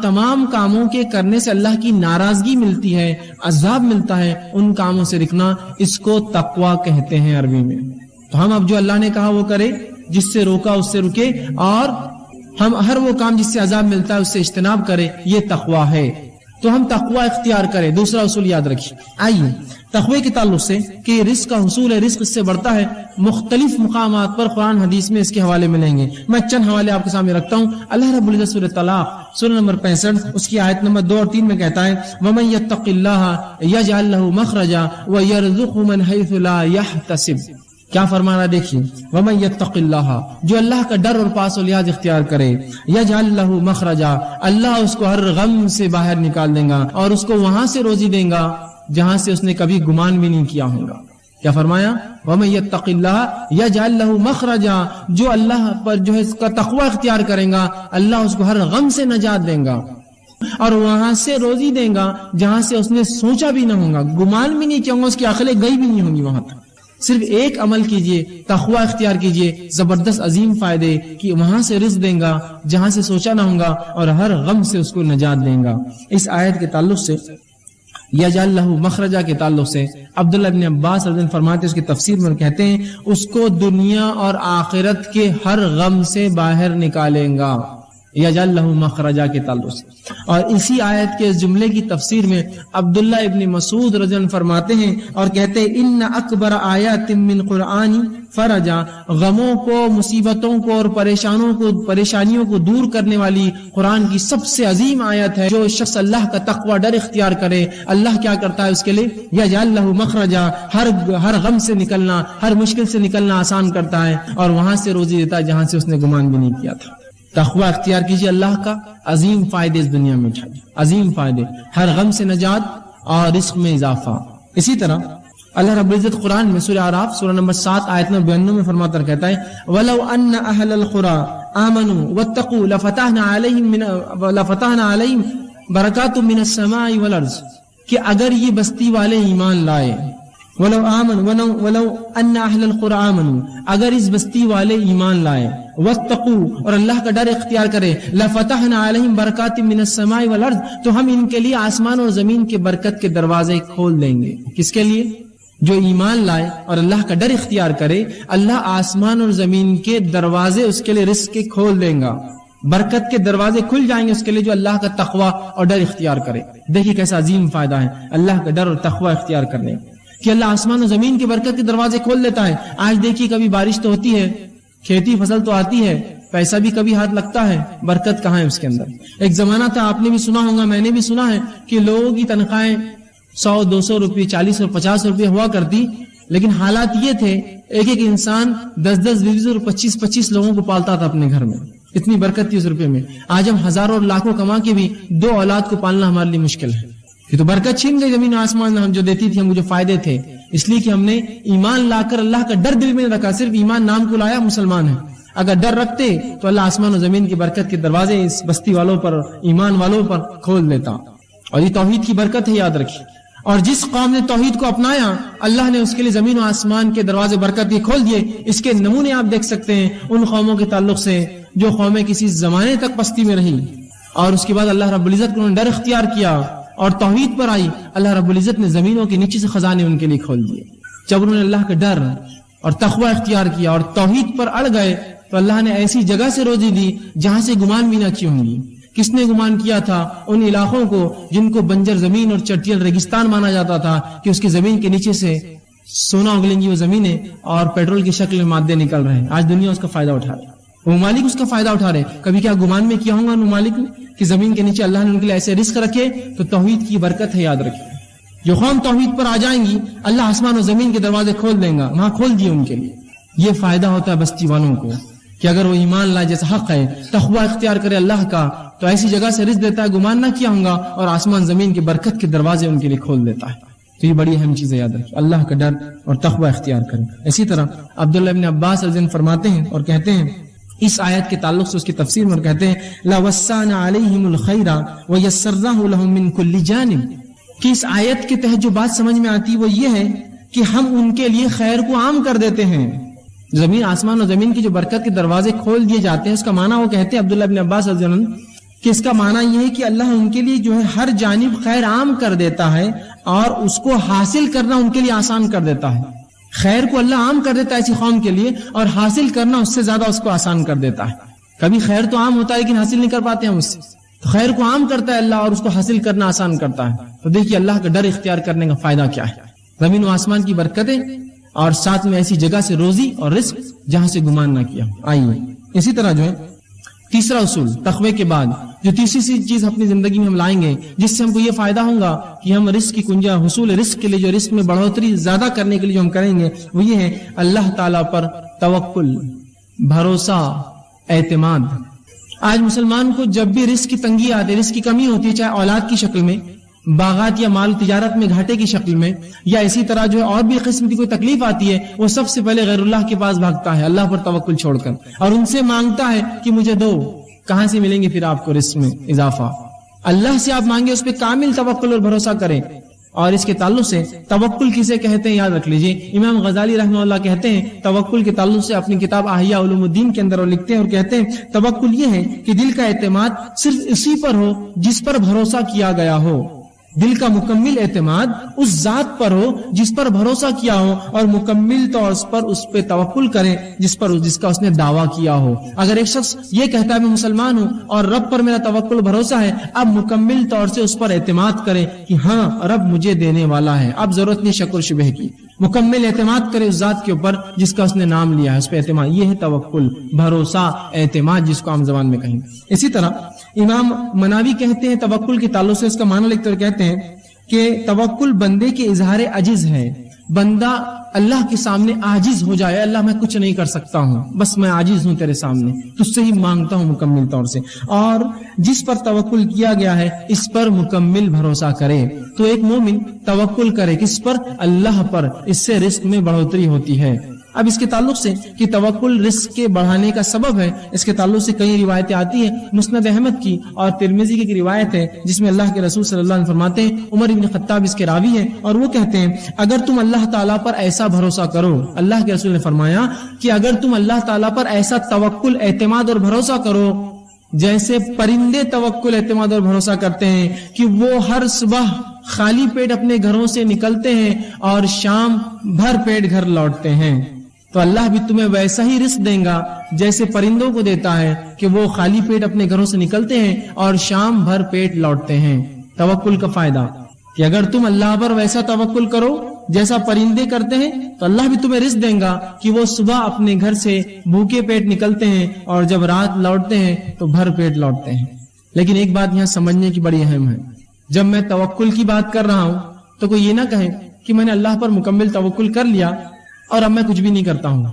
Speaker 1: تمام کاموں کے کرنے سے اللہ کی ناراضگی ملتی ہے، عذاب ملتا ہے، ان کاموں سے رکنا، اس کو تقویٰ کہتے ہیں عربی میں۔ تو ہم اب جو اللہ نے کہا وہ کرے، جس سے روکا اس سے رکے، اور ہم ہر وہ کام جس سے عذاب ملتا ہے اس سے اجتناب کرے، یہ تقویٰ ہے۔ تو ہم تقویٰ اختیار کریں۔ دوسرا اصول یاد رکھیے، آئیے تقوی کے تعلق سے کہ رزق کا حصول ہے، رزق اس سے بڑھتا ہے، مختلف مقامات پر قرآن حدیث میں اس کے حوالے ملیں گے۔ میں چند حوالے آپ کے سامنے رکھتا ہوں۔ اللہ رب العزت سورۃ طلاق سورہ نمبر 65 اس کی آیت نمبر 2 اور 3 میں کہتا ہے وَمَن يَتَّقِ اللَّهَ يَجْعَل لَّهُ مَخْرَجًا وَيَرْزُقْهُ مِنْ حَيْثُ لَا يَحْتَسِبُ۔ کیا فرمانا دیکھیے، وَمَن يَتَّقِ اللَّهَ، جو اللہ کا ڈر اور پاس و لحاظ اختیار کرے، يَجْعَل لَّهُ مَخْرَجًا، اللہ اس کو ہر غم سے باہر نکال دے گا اور اس کو وہاں سے روزی دے گا جہاں سے اس نے کبھی گمان بھی نہیں کیا ہوگا۔ کیا فرمایا؟ وَمَن يَتَّقِ اللَّهَ يَجْعَل لَّهُ مَخْرَجًا، جو اللہ پر جو ہے اس کا تقوی اختیار کرے گا، اللہ اس کو ہر غم سے نجات دے گا اور وہاں سے روزی دے گا جہاں سے اس نے سوچا بھی نہ ہوگا، گمان بھی نہیں کیا ہوگا، اس کی عقلیں گئی بھی نہیں ہوں گی وہاں تک۔ صرف ایک عمل کیجئے، تقوی اختیار کیجئے، زبردست عظیم فائدے کہ وہاں سے رزق دیں گا جہاں سے سوچا نہ ہوگا اور ہر غم سے اس کو نجات دیں گا۔ اس آیت کے تعلق سے یجعل لہ مخرجا کے تعلق سے عبداللہ ابن عباس رضی اللہ عنہ فرماتے ہیں، اس کی تفسیر میں کہتے ہیں اس کو دنیا اور آخرت کے ہر غم سے باہر نکالیں گا، یجعل لہ مخرجا کے تعلق سے۔ اور اسی آیت کے اس جملے کی تفسیر میں عبداللہ ابن مسعود رضی اللہ عنہ فرماتے ہیں اور کہتے ہیں ان اکبر آیات من قرآن فرجا، غموں کو، مصیبتوں کو اور پریشانیوں کو دور کرنے والی قرآن کی سب سے عظیم آیت ہے۔ جو شخص اللہ کا تقوی ڈر اختیار کرے، اللہ کیا کرتا ہے اس کے لیے؟ یجعل لہ مخرجا، ہر غم سے نکلنا، ہر مشکل سے نکلنا آسان کرتا ہے اور وہاں سے روزی دیتا ہے جہاں سے اس نے گمان بھی نہیں کیا تھا۔ تقوی اختیار کیجیے، اللہ کا عظیم فائدے اس دنیا میں اٹھائیے، عظیم فائدے، ہر غم سے نجات اور رزق میں اضافہ۔ اسی طرح اللہ رب العزت قرآن میں سورہ اعراف سورہ نمبر 7 آیت نمبر 92 میں فرماتا کہتا ہے وَلَوْ أَنَّ أَهْلَ الْقُرَىٰ آمَنُوا وَاتَّقُوا لَفَتَحْنَا عَلَيْهِمْ بَرَكَاتٌ مِّنَ السَّمَاءِ وَالْأَرْضِ، کہ اگر یہ بستی والے ایمان لائے، ولو ان اہل القرى آمنوا، اگر اس بستی والے ایمان لائے، واتقوا اور اللہ کا ڈر اختیار کرے، لفتحنا علیہم برکات من السماء والارض، تو ہم ان کے لیے آسمان اور زمین کے برکت کے دروازے کھول دیں گے۔ کس کے لیے؟ جو ایمان لائے اور اللہ کا ڈر اختیار کرے، اللہ آسمان اور زمین کے دروازے اس کے لیے رزق کے کھول دیں گا، برکت کے دروازے کھل جائیں گے اس کے لیے جو اللہ کا تقوی اور ڈر اختیار کرے۔ دیکھیے کیسا عظیم فائدہ ہے اللہ کا ڈر اور تقوی اختیار کرنے کہ اللہ آسمان و زمین کے برکت کے دروازے کھول دیتا ہے۔ آج دیکھیے کبھی بارش تو ہوتی ہے، کھیتی فصل تو آتی ہے، پیسہ بھی کبھی ہاتھ لگتا ہے، برکت کہاں ہے اس کے اندر؟ ایک زمانہ تھا، آپ نے بھی سنا ہوگا، میں نے بھی سنا ہے کہ لوگوں کی تنخواہیں 100-200 روپے، 40 اور 50 روپے ہوا کرتی، لیکن حالات یہ تھے ایک ایک انسان 10-10, 20 اور 25-25 لوگوں کو پالتا تھا اپنے گھر میں، اتنی برکت تھی اس روپے میں۔ آج ہم ہزاروں اور لاکھوں کما کے بھی 2 اولاد کو پالنا ہمارے لیے مشکل ہے۔ یہ تو برکت چھین گئی زمین آسمان ہم جو دیتی تھی، ہم جو فائدے تھے، اس لیے کہ ہم نے ایمان لا کر اللہ کا ڈر دل میں رکھا، صرف ایمان نام کو لایا، مسلمان ہے۔ اگر ڈر رکھتے تو اللہ آسمان و زمین کی برکت کے دروازے اس بستی والوں پر، ایمان والوں پر کھول دیتا۔ اور یہ توحید کی برکت ہے، یاد رکھیے۔ اور جس قوم نے توحید کو اپنایا، اللہ نے اس کے لیے زمین و آسمان کے دروازے برکت کے کھول دیے۔ اس کے نمونے آپ دیکھ سکتے ہیں ان قوموں کے تعلق سے جو قومیں کسی زمانے تک پستی میں رہی اور اس کے بعد اللہ رب العزت کو ڈر اختیار کیا اور توحید پر آئی، اللہ رب العزت نے زمینوں کے نیچے سے خزانے ان کے لیے کھول دیے۔ جب انہوں نے اللہ کا ڈر اور تقوی اختیار کیا اور توحید پر اڑ گئے تو اللہ نے ایسی جگہ سے روزی دی جہاں سے گمان بھی نہ کی ہوں گی۔ کس نے گمان کیا تھا؟ ان علاقوں کو جن کو بنجر زمین اور چٹیل ریگستان مانا جاتا تھا کہ اس کی زمین کے نیچے سے سونا اگلیں گی وہ زمینیں اور پیٹرول کی شکل میں مادے نکل رہے ہیں۔ آج دنیا اس کا فائدہ اٹھا رہی ہے، وہ ممالک اس کا فائدہ اٹھا رہے ہیں۔ کبھی کیا گمان میں کیا ہوگا ان ممالک نے کہ زمین کے نیچے اللہ نے ان کے لیے ایسے رزق رکھے؟ تو توحید کی برکت ہے، یاد رکھیے۔ جو قوم توحید پر آ جائیں گی اللہ آسمان و زمین کے دروازے کھول دیں گا، وہاں کھول دیے ان کے لیے۔ یہ فائدہ ہوتا ہے بستی والوں کو کہ اگر وہ ایمان لائے، جیسا حق ہے، تقوی اختیار کرے اللہ کا، تو ایسی جگہ سے رزق دیتا ہے گمان نہ کیا ہوں گا اور آسمان زمین کے برکت کے دروازے ان کے لیے کھول دیتا ہے۔ تو یہ بڑی اہم چیز ہے، یاد رکھیے، اللہ کا ڈر اور تقوی اختیار کریں۔ اسی طرح عبداللہ ابن عباس رضی اللہ عنہ فرماتے ہیں اور کہتے ہیں اس آیت کے تعلق سے اس کی تفسیر میں کہتے ہیں لَوَسَّعْنَا عَلَيْهِمُ الْخَيْرَ وَيَسَّرْنَاهُ لَهُم مِّن كُلِّ جَانِبٍ، کہ اس آیت کے تحت جو بات سمجھ میں آتی وہ یہ ہے کہ ہم ان کے لیے خیر کو عام کر دیتے ہیں، زمین آسمان اور زمین کی جو برکت کے دروازے کھول دیے جاتے ہیں، اس کا معنی وہ کہتے ہیں عبداللہ بن عباس رضی اللہ عنہ کہ اس کا معنی یہ ہے کہ اللہ ان کے لیے جو ہے ہر جانب خیر عام کر دیتا ہے اور اس کو حاصل کرنا ان کے لیے آسان کر دیتا ہے. خیر کو اللہ عام کر دیتا ہے ایسی قوم کے لیے، اور حاصل کرنا اس سے زیادہ اس کو آسان کر دیتا ہے. کبھی خیر تو عام ہوتا ہے لیکن حاصل نہیں کر پاتے ہم اس سے، تو خیر کو عام کرتا ہے اللہ اور اس کو حاصل کرنا آسان کرتا ہے. تو دیکھیے اللہ کا ڈر اختیار کرنے کا فائدہ کیا ہے. زمین و آسمان کی برکتیں اور ساتھ میں ایسی جگہ سے روزی اور رزق جہاں سے گمان نہ کیا. آئیے اسی طرح جو ہے تیسرا اصول تقوی کے بعد جو تیسری چیز اپنی زندگی میں ہم لائیں گے جس سے ہم کو یہ فائدہ ہوگا کہ ہم رزق کی کنجا حصول رزق کے لیے جو رزق میں بڑھوتری زیادہ کرنے کے لیے جو ہم کریں گے وہ یہ ہے اللہ تعالیٰ پر توکل، بھروسہ، اعتماد. آج مسلمان کو جب بھی رزق کی تنگی آتی ہے، رزق کی کمی ہوتی ہے، چاہے اولاد کی شکل میں، باغات یا مال تجارت میں گھاٹے کی شکل میں، یا اسی طرح جو ہے اور بھی قسم کی کوئی تکلیف آتی ہے، وہ سب سے پہلے غیر اللہ کے پاس بھاگتا ہے اللہ پر توکل چھوڑ کر، اور ان سے مانگتا ہے کہ مجھے دو. کہاں سے ملیں گے پھر آپ کو رزق میں اضافہ؟ اللہ سے آپ مانگے، اس پہ کامل توکل اور بھروسہ کریں. اور اس کے تعلق سے توکل کسے کہتے ہیں یاد رکھ لیجئے. امام غزالی رحمہ اللہ کہتے ہیں توکل کے تعلق سے اپنی کتاب احیاء علوم الدین کے اندر وہ لکھتے ہیں اور کہتے ہیں توکل یہ ہے کہ دل کا اعتماد صرف اسی پر ہو جس پر بھروسہ کیا گیا ہو. دل کا مکمل اعتماد اس ذات پر ہو جس پر بھروسہ کیا ہو، اور مکمل طور پر اس پہ توکل کرے جس کا اس نے دعویٰ کیا ہو. اگر ایک شخص یہ کہتا ہے میں مسلمان ہوں اور رب پر میرا توکل بھروسہ ہے، اب مکمل طور سے اس پر اعتماد کرے کہ ہاں رب مجھے دینے والا ہے، اب ضرورت نہیں شک و شبہ کی. مکمل اعتماد کرے اس ذات کے اوپر جس کا اس نے نام لیا ہے، اس پہ اعتماد. یہ ہے توکل، بھروسہ، اعتماد جس کو عام زبان میں کہیں. اسی طرح امام مناوی کہتے ہیں توکل کے تعلق سے اس کا معنی لکھتے ہوئے کہتے ہیں کہ توکل بندے کے اظہار عجز ہے. بندہ اللہ کے سامنے عاجز ہو جائے، اللہ میں کچھ نہیں کر سکتا ہوں، بس میں عاجز ہوں تیرے سامنے، تجھ سے ہی مانگتا ہوں مکمل طور سے. اور جس پر توکل کیا گیا ہے اس پر مکمل بھروسہ کرے. تو ایک مومن توکل کرے کس پر؟ اللہ پر. اس سے رزق میں بڑھوتری ہوتی ہے. اب اس کے تعلق سے کہ توکل رزق کے بڑھانے کا سبب ہے، اس کے تعلق سے کئی روایتیں آتی ہیں. مسند احمد کی اور ترمذی کی ایک روایت ہے جس میں اللہ کے رسول صلی اللہ علیہ وسلم فرماتے ہیں، عمر بن خطاب اس کے راوی ہیں، اور وہ کہتے ہیں اگر تم اللہ تعالیٰ پر ایسا بھروسہ کرو، اللہ کے رسول نے فرمایا کہ اگر تم اللہ تعالیٰ پر ایسا توکل، اعتماد اور بھروسہ کرو جیسے پرندے توکل، اعتماد اور بھروسہ کرتے ہیں کہ وہ ہر صبح خالی پیٹ اپنے گھروں سے نکلتے ہیں اور شام بھر پیٹ گھر لوٹتے ہیں، تو اللہ بھی تمہیں ویسا ہی رزق دے گا جیسے پرندوں کو دیتا ہے کہ وہ خالی پیٹ اپنے گھروں سے نکلتے ہیں اور شام بھر پیٹ لوٹتے ہیں. توکل کا فائدہ کہ اگر تم اللہ پر ویسا توکل کرو جیسا پرندے کرتے ہیں تو اللہ بھی تمہیں رزق دے گا کہ وہ صبح اپنے گھر سے بھوکے پیٹ نکلتے ہیں اور جب رات لوٹتے ہیں تو بھر پیٹ لوٹتے ہیں. لیکن ایک بات یہاں سمجھنے کی بڑی اہم ہے، جب میں توکل کی بات کر رہا ہوں تو کوئی یہ نہ کہے کہ میں نے اللہ پر مکمل توکل کر لیا اور اب میں کچھ بھی نہیں کرتا ہوں.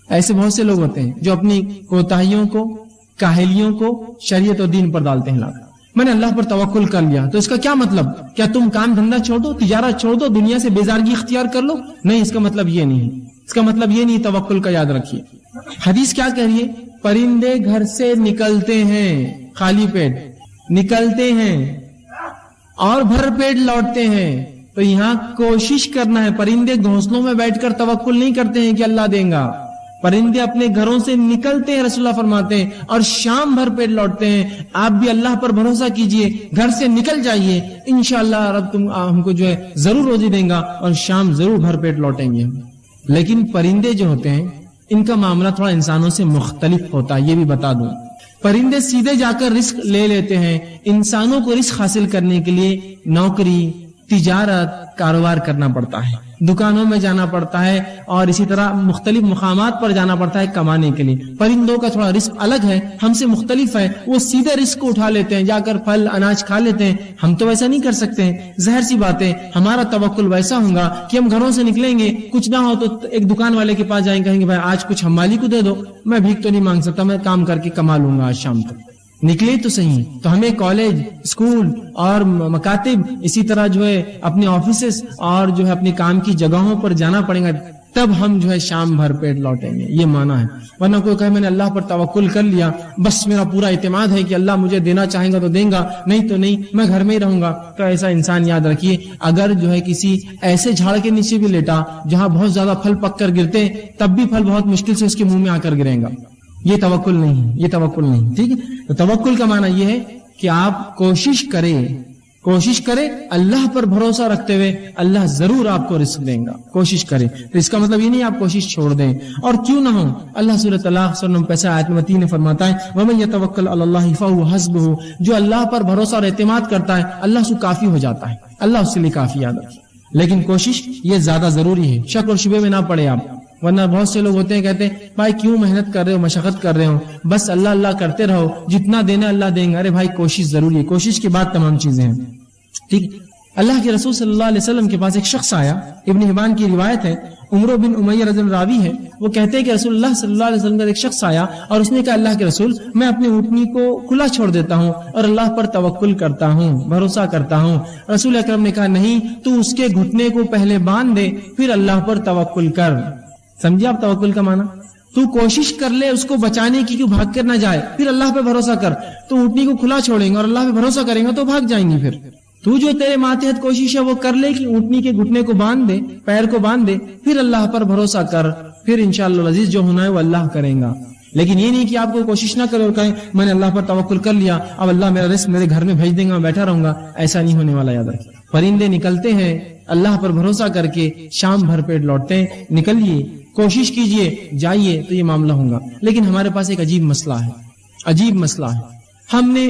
Speaker 1: ایسے بہت سے لوگ ہوتے ہیں جو اپنی کوتاہیوں کو، کاہلیوں کو شریعت و دین پر ڈالتے ہیں. میں نے اللہ پر توکل کر لیا تو اس کا کیا مطلب؟ کیا تم کام دھندا چھوڑ دو، تجارت چھوڑ دو، دنیا سے بیزارگی اختیار کر لو؟ نہیں، اس کا مطلب یہ نہیں ہے. اس کا مطلب یہ نہیں توکل کا. یاد رکھیے حدیث کیا کہہ رہی ہے؟ پرندے گھر سے نکلتے ہیں، خالی پیٹ نکلتے ہیں اور بھر پیٹ لوٹتے ہیں. تو یہاں کوشش کرنا ہے. پرندے گھونسلوں میں بیٹھ کر توکل نہیں کرتے ہیں کہ اللہ دے گا. پرندے اپنے گھروں سے نکلتے ہیں، رسول اللہ فرماتے ہیں، اور شام بھر پیٹ لوٹتے ہیں. آپ بھی اللہ پر بھروسہ کیجئے، گھر سے نکل جائیے، انشاءاللہ رب تم ہم کو جو ہے ضرور روزی دیں گا اور شام ضرور بھر پیٹ لوٹیں گے. لیکن پرندے جو ہوتے ہیں ان کا معاملہ تھوڑا انسانوں سے مختلف ہوتا ہے، یہ بھی بتا دوں. پرندے سیدھے جا کر رزق لے لیتے ہیں. انسانوں کو رزق حاصل کرنے کے لیے نوکری، تجارت، کاروبار کرنا پڑتا ہے، دکانوں میں جانا پڑتا ہے اور اسی طرح مختلف مقامات پر جانا پڑتا ہے کمانے کے لیے. پرندوں کا تھوڑا رزق الگ ہے، ہم سے مختلف ہے. وہ سیدھے رزق کو اٹھا لیتے ہیں، جا کر پھل اناج کھا لیتے ہیں. ہم تو ویسا نہیں کر سکتے ہیں. ظاہر سی بات ہے ہمارا توکل ویسا ہوگا کہ ہم گھروں سے نکلیں گے، کچھ نہ ہو تو ایک دکان والے کے پاس جائیں گے، کہیں گے بھائی آج کچھ ہم مالی کو دے دو، میں بھیک تو نہیں مانگ سکتا، میں کام کر کے کما لوں گا آج شام تک. نکلے تو صحیح. تو ہمیں کالج، اسکول اور مکاتب، اسی طرح جو ہے اپنے آفیسز اور جو ہے اپنے کام کی جگہوں پر جانا پڑے گا. تب ہم جو ہے شام بھر پیٹ لوٹیں گے، یہ معنی ہے. ورنہ کوئی کہے میں نے اللہ پر توکل کر لیا، بس میرا پورا اعتماد ہے کہ اللہ مجھے دینا چاہیں گا تو دیں گا، نہیں تو نہیں، میں گھر میں ہی رہوں گا. تو ایسا انسان یاد رکھیے اگر جو ہے کسی ایسے جھاڑ کے نیچے بھی لیٹا جہاں بہت زیادہ پھل پک کر گرتے تب بھی پھل بہت مشکل سے اس کے منہ میں آ کر گرے گا. یہ توکل نہیں ہے، یہ توکل نہیں. ٹھیک ہے، تو توکل کا معنی یہ ہے کہ آپ کوشش کریں اللہ پر بھروسہ رکھتے ہوئے اللہ ضرور آپ کو رزق دیں گا. کوشش کریں، تو اس کا مطلب یہ نہیں آپ کوشش چھوڑ دیں. اور کیوں نہ ہو، اللہ سورۃ طلاق سورہ نمبر 5 آیت نمبر 3 میں فرماتا ہے وَمَن يَتَوَكَّلْ عَلَى اللَّهِ فَهُوَ حَسْبُهُ، جو اللہ پر بھروسہ اور اعتماد کرتا ہے اللہ سے کافی ہو جاتا ہے، اللہ اس کے لیے کافی یاد رکھے. لیکن کوشش یہ زیادہ ضروری ہے، شک اور شبے میں نہ پڑے آپ. ورنہ بہت سے لوگ ہوتے ہیں کہتے ہیں بھائی کیوں محنت کر رہے ہو، مشقت کر رہے ہو، بس اللہ اللہ کرتے رہو، جتنا دینا اللہ دیں گا. ارے بھائی کوشش ضروری ہے، کوشش کے بعد تمام چیزیں ہیں. ٹھیک، اللہ کے رسول صلی اللہ علیہ وسلم کے پاس ایک شخص آیا، ابن حبان کی روایت ہے، عمرو بن امیہ رضی اللہ راوی ہے، وہ کہتے ہیں کہ رسول اللہ صلی اللہ علیہ وسلم کا ایک شخص آیا اور اس نے کہا اللہ کے رسول میں اپنی اونٹنی کو کھلا چھوڑ دیتا ہوں اور اللہ پر توکل کرتا ہوں، بھروسہ کرتا ہوں. رسول اکرم نے کہا نہیں، تو اس کے گھٹنے کو پہلے باندھ دے پھر اللہ پر توکل کر. سمجھے آپ توکل کا معنی؟ تو کوشش کر لے اس کو بچانے کی کہ بھاگ کر نہ جائے، پھر اللہ پہ بھروسہ کر. تو اونٹنی کو کھلا چھوڑیں گے اور اللہ پہ بھروسہ کریں گے تو بھاگ جائیں گے. پھر تو جو تیرے ماتحت کوشش ہے وہ کر لے کہ اونٹنی کے گھٹنے کو باندھ دے، پیر کو باندھ دے، پھر اللہ پر بھروسہ کر، پھر انشاءاللہ العزیز جو ہونا ہے وہ اللہ کریں گا. لیکن یہ نہیں کہ آپ کو کوشش نہ کرے اور کہیں میں نے اللہ پر توکل کر لیا، اب اللہ میرا رزق میرے گھر میں بھیج دے گا، میں بیٹھا رہوں گا. ایسا نہیں ہونے والا، یاد رکھیں. پرندے نکلتے ہیں اللہ پر بھروسہ کر کے، شام بھر پیٹ لوٹتے ہیں. نکلیے، کوشش کیجئے، جائیے تو یہ معاملہ ہوگا. لیکن ہمارے پاس ایک عجیب مسئلہ ہے. ہم نے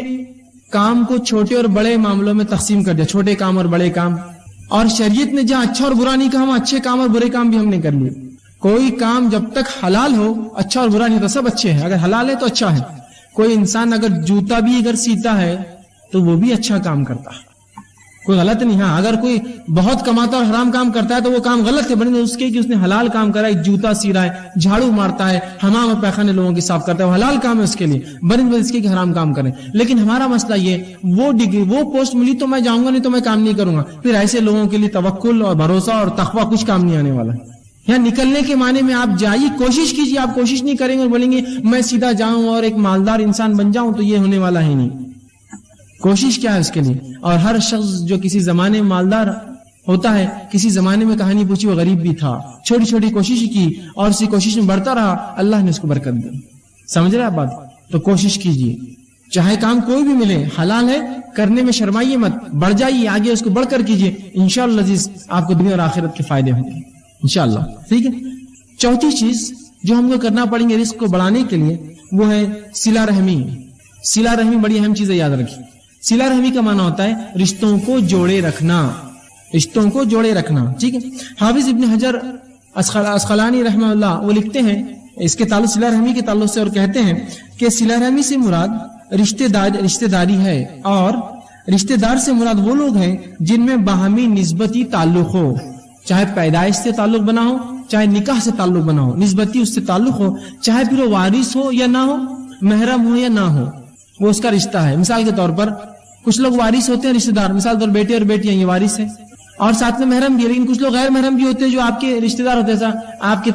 Speaker 1: کام کو چھوٹے اور بڑے معاملوں میں تقسیم کر دیا، چھوٹے کام اور بڑے کام. اور شریعت نے جہاں اچھا اور برا نہیں کہا وہاں اچھے کام اور برے کام بھی ہم نے کر لیے. کوئی کام جب تک حلال ہو اچھا اور برا نہیں ہوتا، سب اچھے ہیں. اگر حلال ہے تو اچھا ہے. کوئی انسان اگر جوتا بھی اگر سیتا ہے تو وہ بھی اچھا کام کرتا ہے، کوئی غلط نہیں. ہاں اگر کوئی بہت کماتا اور حرام کام کرتا ہے تو وہ کام غلط ہے، بنسبت اس کے کہ اس نے حلال کام کرا ہے، جوتا سی رہا ہے، جھاڑو مارتا ہے، حمام اور پیخانے لوگوں کی صاف کرتا ہے، وہ حلال کام ہے اس کے لیے، بنسبت اس کے کہ حرام کام کریں. لیکن ہمارا مسئلہ یہ وہ ڈگری وہ پوسٹ ملی تو میں جاؤں گا، نہیں تو میں کام نہیں کروں گا. پھر ایسے لوگوں کے لیے توکل اور بھروسہ اور تقویٰ کچھ کام نہیں آنے والا. یہاں نکلنے کے معنی میں آپ جائیے، کوشش کیجیے. آپ کوشش نہیں کریں گے اور بولیں گے میں سیدھا جاؤں اور ایک مالدار انسان بن جاؤں تو یہ ہونے والا ہے نہیں. کوشش کیا ہے اس کے لیے. اور ہر شخص جو کسی زمانے میں مالدار ہوتا ہے، کسی زمانے میں کہانی پوچھی وہ غریب بھی تھا، چھوٹی چھوٹی کوشش کی اور اسی کوشش میں بڑھتا رہا، اللہ نے اس کو برکت دی. سمجھ رہے آپ بات؟ تو کوشش کیجیے، چاہے کام کوئی بھی ملے، حلال ہے کرنے میں شرمائیے مت، بڑھ جائیے آگے، اس کو بڑھ کر کیجیے. انشاءاللہ عزیز آپ کو دنیا اور آخرت کے فائدے ہوں گے انشاءاللہ. ٹھیک ہے. چوتھی چیز جو ہم کو کرنا پڑیں گے رزق کو بڑھانے کے لیے وہ ہے صلہ رحمی. صلہ رحمی بڑی اہم چیز ہے، یاد رکھیے. صلہ رحمی کا معنی ہوتا ہے رشتوں کو جوڑے رکھنا، رشتوں کو جوڑے رکھنا. ٹھیک ہے. حافظ ابن حجر اسقلانی رحمہ اللہ وہ لکھتے ہیں اس کے تعلق صلہ رحمی کے تعلق سے، اور کہتے ہیں کہ صلہ رحمی سے مراد رشتہ داری ہے، اور رشتہ دار سے مراد وہ لوگ ہیں جن میں باہمی نسبتی تعلق ہو، چاہے پیدائش سے تعلق بنا ہو، چاہے نکاح سے تعلق بنا ہو، نسبتی اس سے تعلق ہو، چاہے پھر وہ وارث ہو یا نہ ہو، محرم ہو یا نہ ہو، وہ اس کا رشتہ ہے. مثال کے طور پر کچھ لوگ وارث ہوتے ہیں رشتہ دار، مثال طور بیٹے اور بیٹیاں یہ وارث ہیں اور ساتھ میں محرم بھی. لیکن کچھ لوگ غیر محرم بھی ہوتے ہیں جو آپ کے رشتہ دار ہوتے ہیں، آپ کے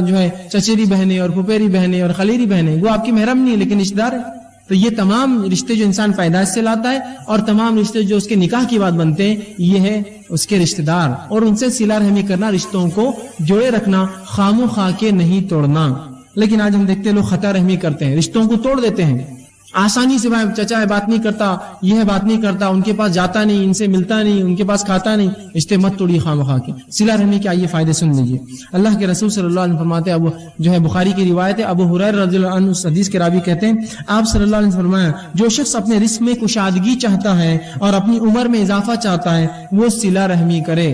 Speaker 1: جو ہے چچیری بہنیں اور پھپھیری بہنیں اور خلیری بہنیں، وہ آپ کی محرم نہیں ہے لیکن رشتہ دار ہے. تو یہ تمام رشتے جو انسان پیدائش سے لاتا ہے اور تمام رشتے جو اس کے نکاح کی بات بنتے ہیں یہ ہے اس کے رشتہ دار، اور ان سے صلہ رحمی کرنا، رشتوں کو جوڑے رکھنا، خام و خواہ کے نہیں توڑنا. لیکن آج ہم دیکھتے ہیں لوگ خطا رحمی کرتے ہیں، رشتوں کو توڑ دیتے ہیں آسانی سے. بھائی چچا ہے بات نہیں کرتا، یہ ہے بات نہیں کرتا، ان کے پاس جاتا نہیں، ان سے ملتا نہیں، ان کے پاس کھاتا نہیں. رشتے مت توڑیے خام و خواہ کے. صلہ رحمی کے آئیے فائدے سن لیجیے. اللہ کے رسول صلی اللہ علیہ وسلم فرماتے ہیں، ابو جو ہے بخاری کی روایت ہے، ابو ہریرہ رضی اللہ عنہ اس حدیث کے راوی کہتے ہیں آپ صلی اللہ علیہ وسلم فرمایا جو شخص اپنے رزق میں کشادگی چاہتا ہے اور اپنی عمر میں اضافہ چاہتا ہے وہ صلہ رحمی کرے.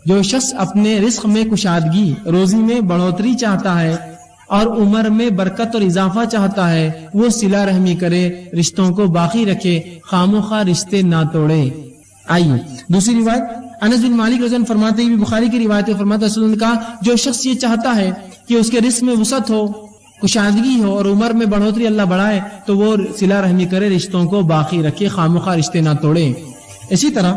Speaker 1: جو شخص اپنے رزق میں کشادگی، روزی میں بڑھوتری چاہتا ہے اور عمر میں برکت اور اضافہ چاہتا ہے وہ صلہ رحمی کرے، رشتوں کو باقی رکھے، خام و خواہ رشتے نہ توڑے. آئیے دوسری روایت انس بن مالک رضی اللہ عنہ فرماتے ہیں، بخاری کی روایت ہے، فرماتے ہیں رسول اللہ نے کہا جو شخص یہ چاہتا ہے کہ اس کے رزق میں وسعت ہو، کشادگی ہو اور عمر میں بڑھوتری اللہ بڑھائے تو وہ صلہ رحمی کرے، رشتوں کو باقی رکھے، خام و خواہ رشتے نہ توڑے. اسی طرح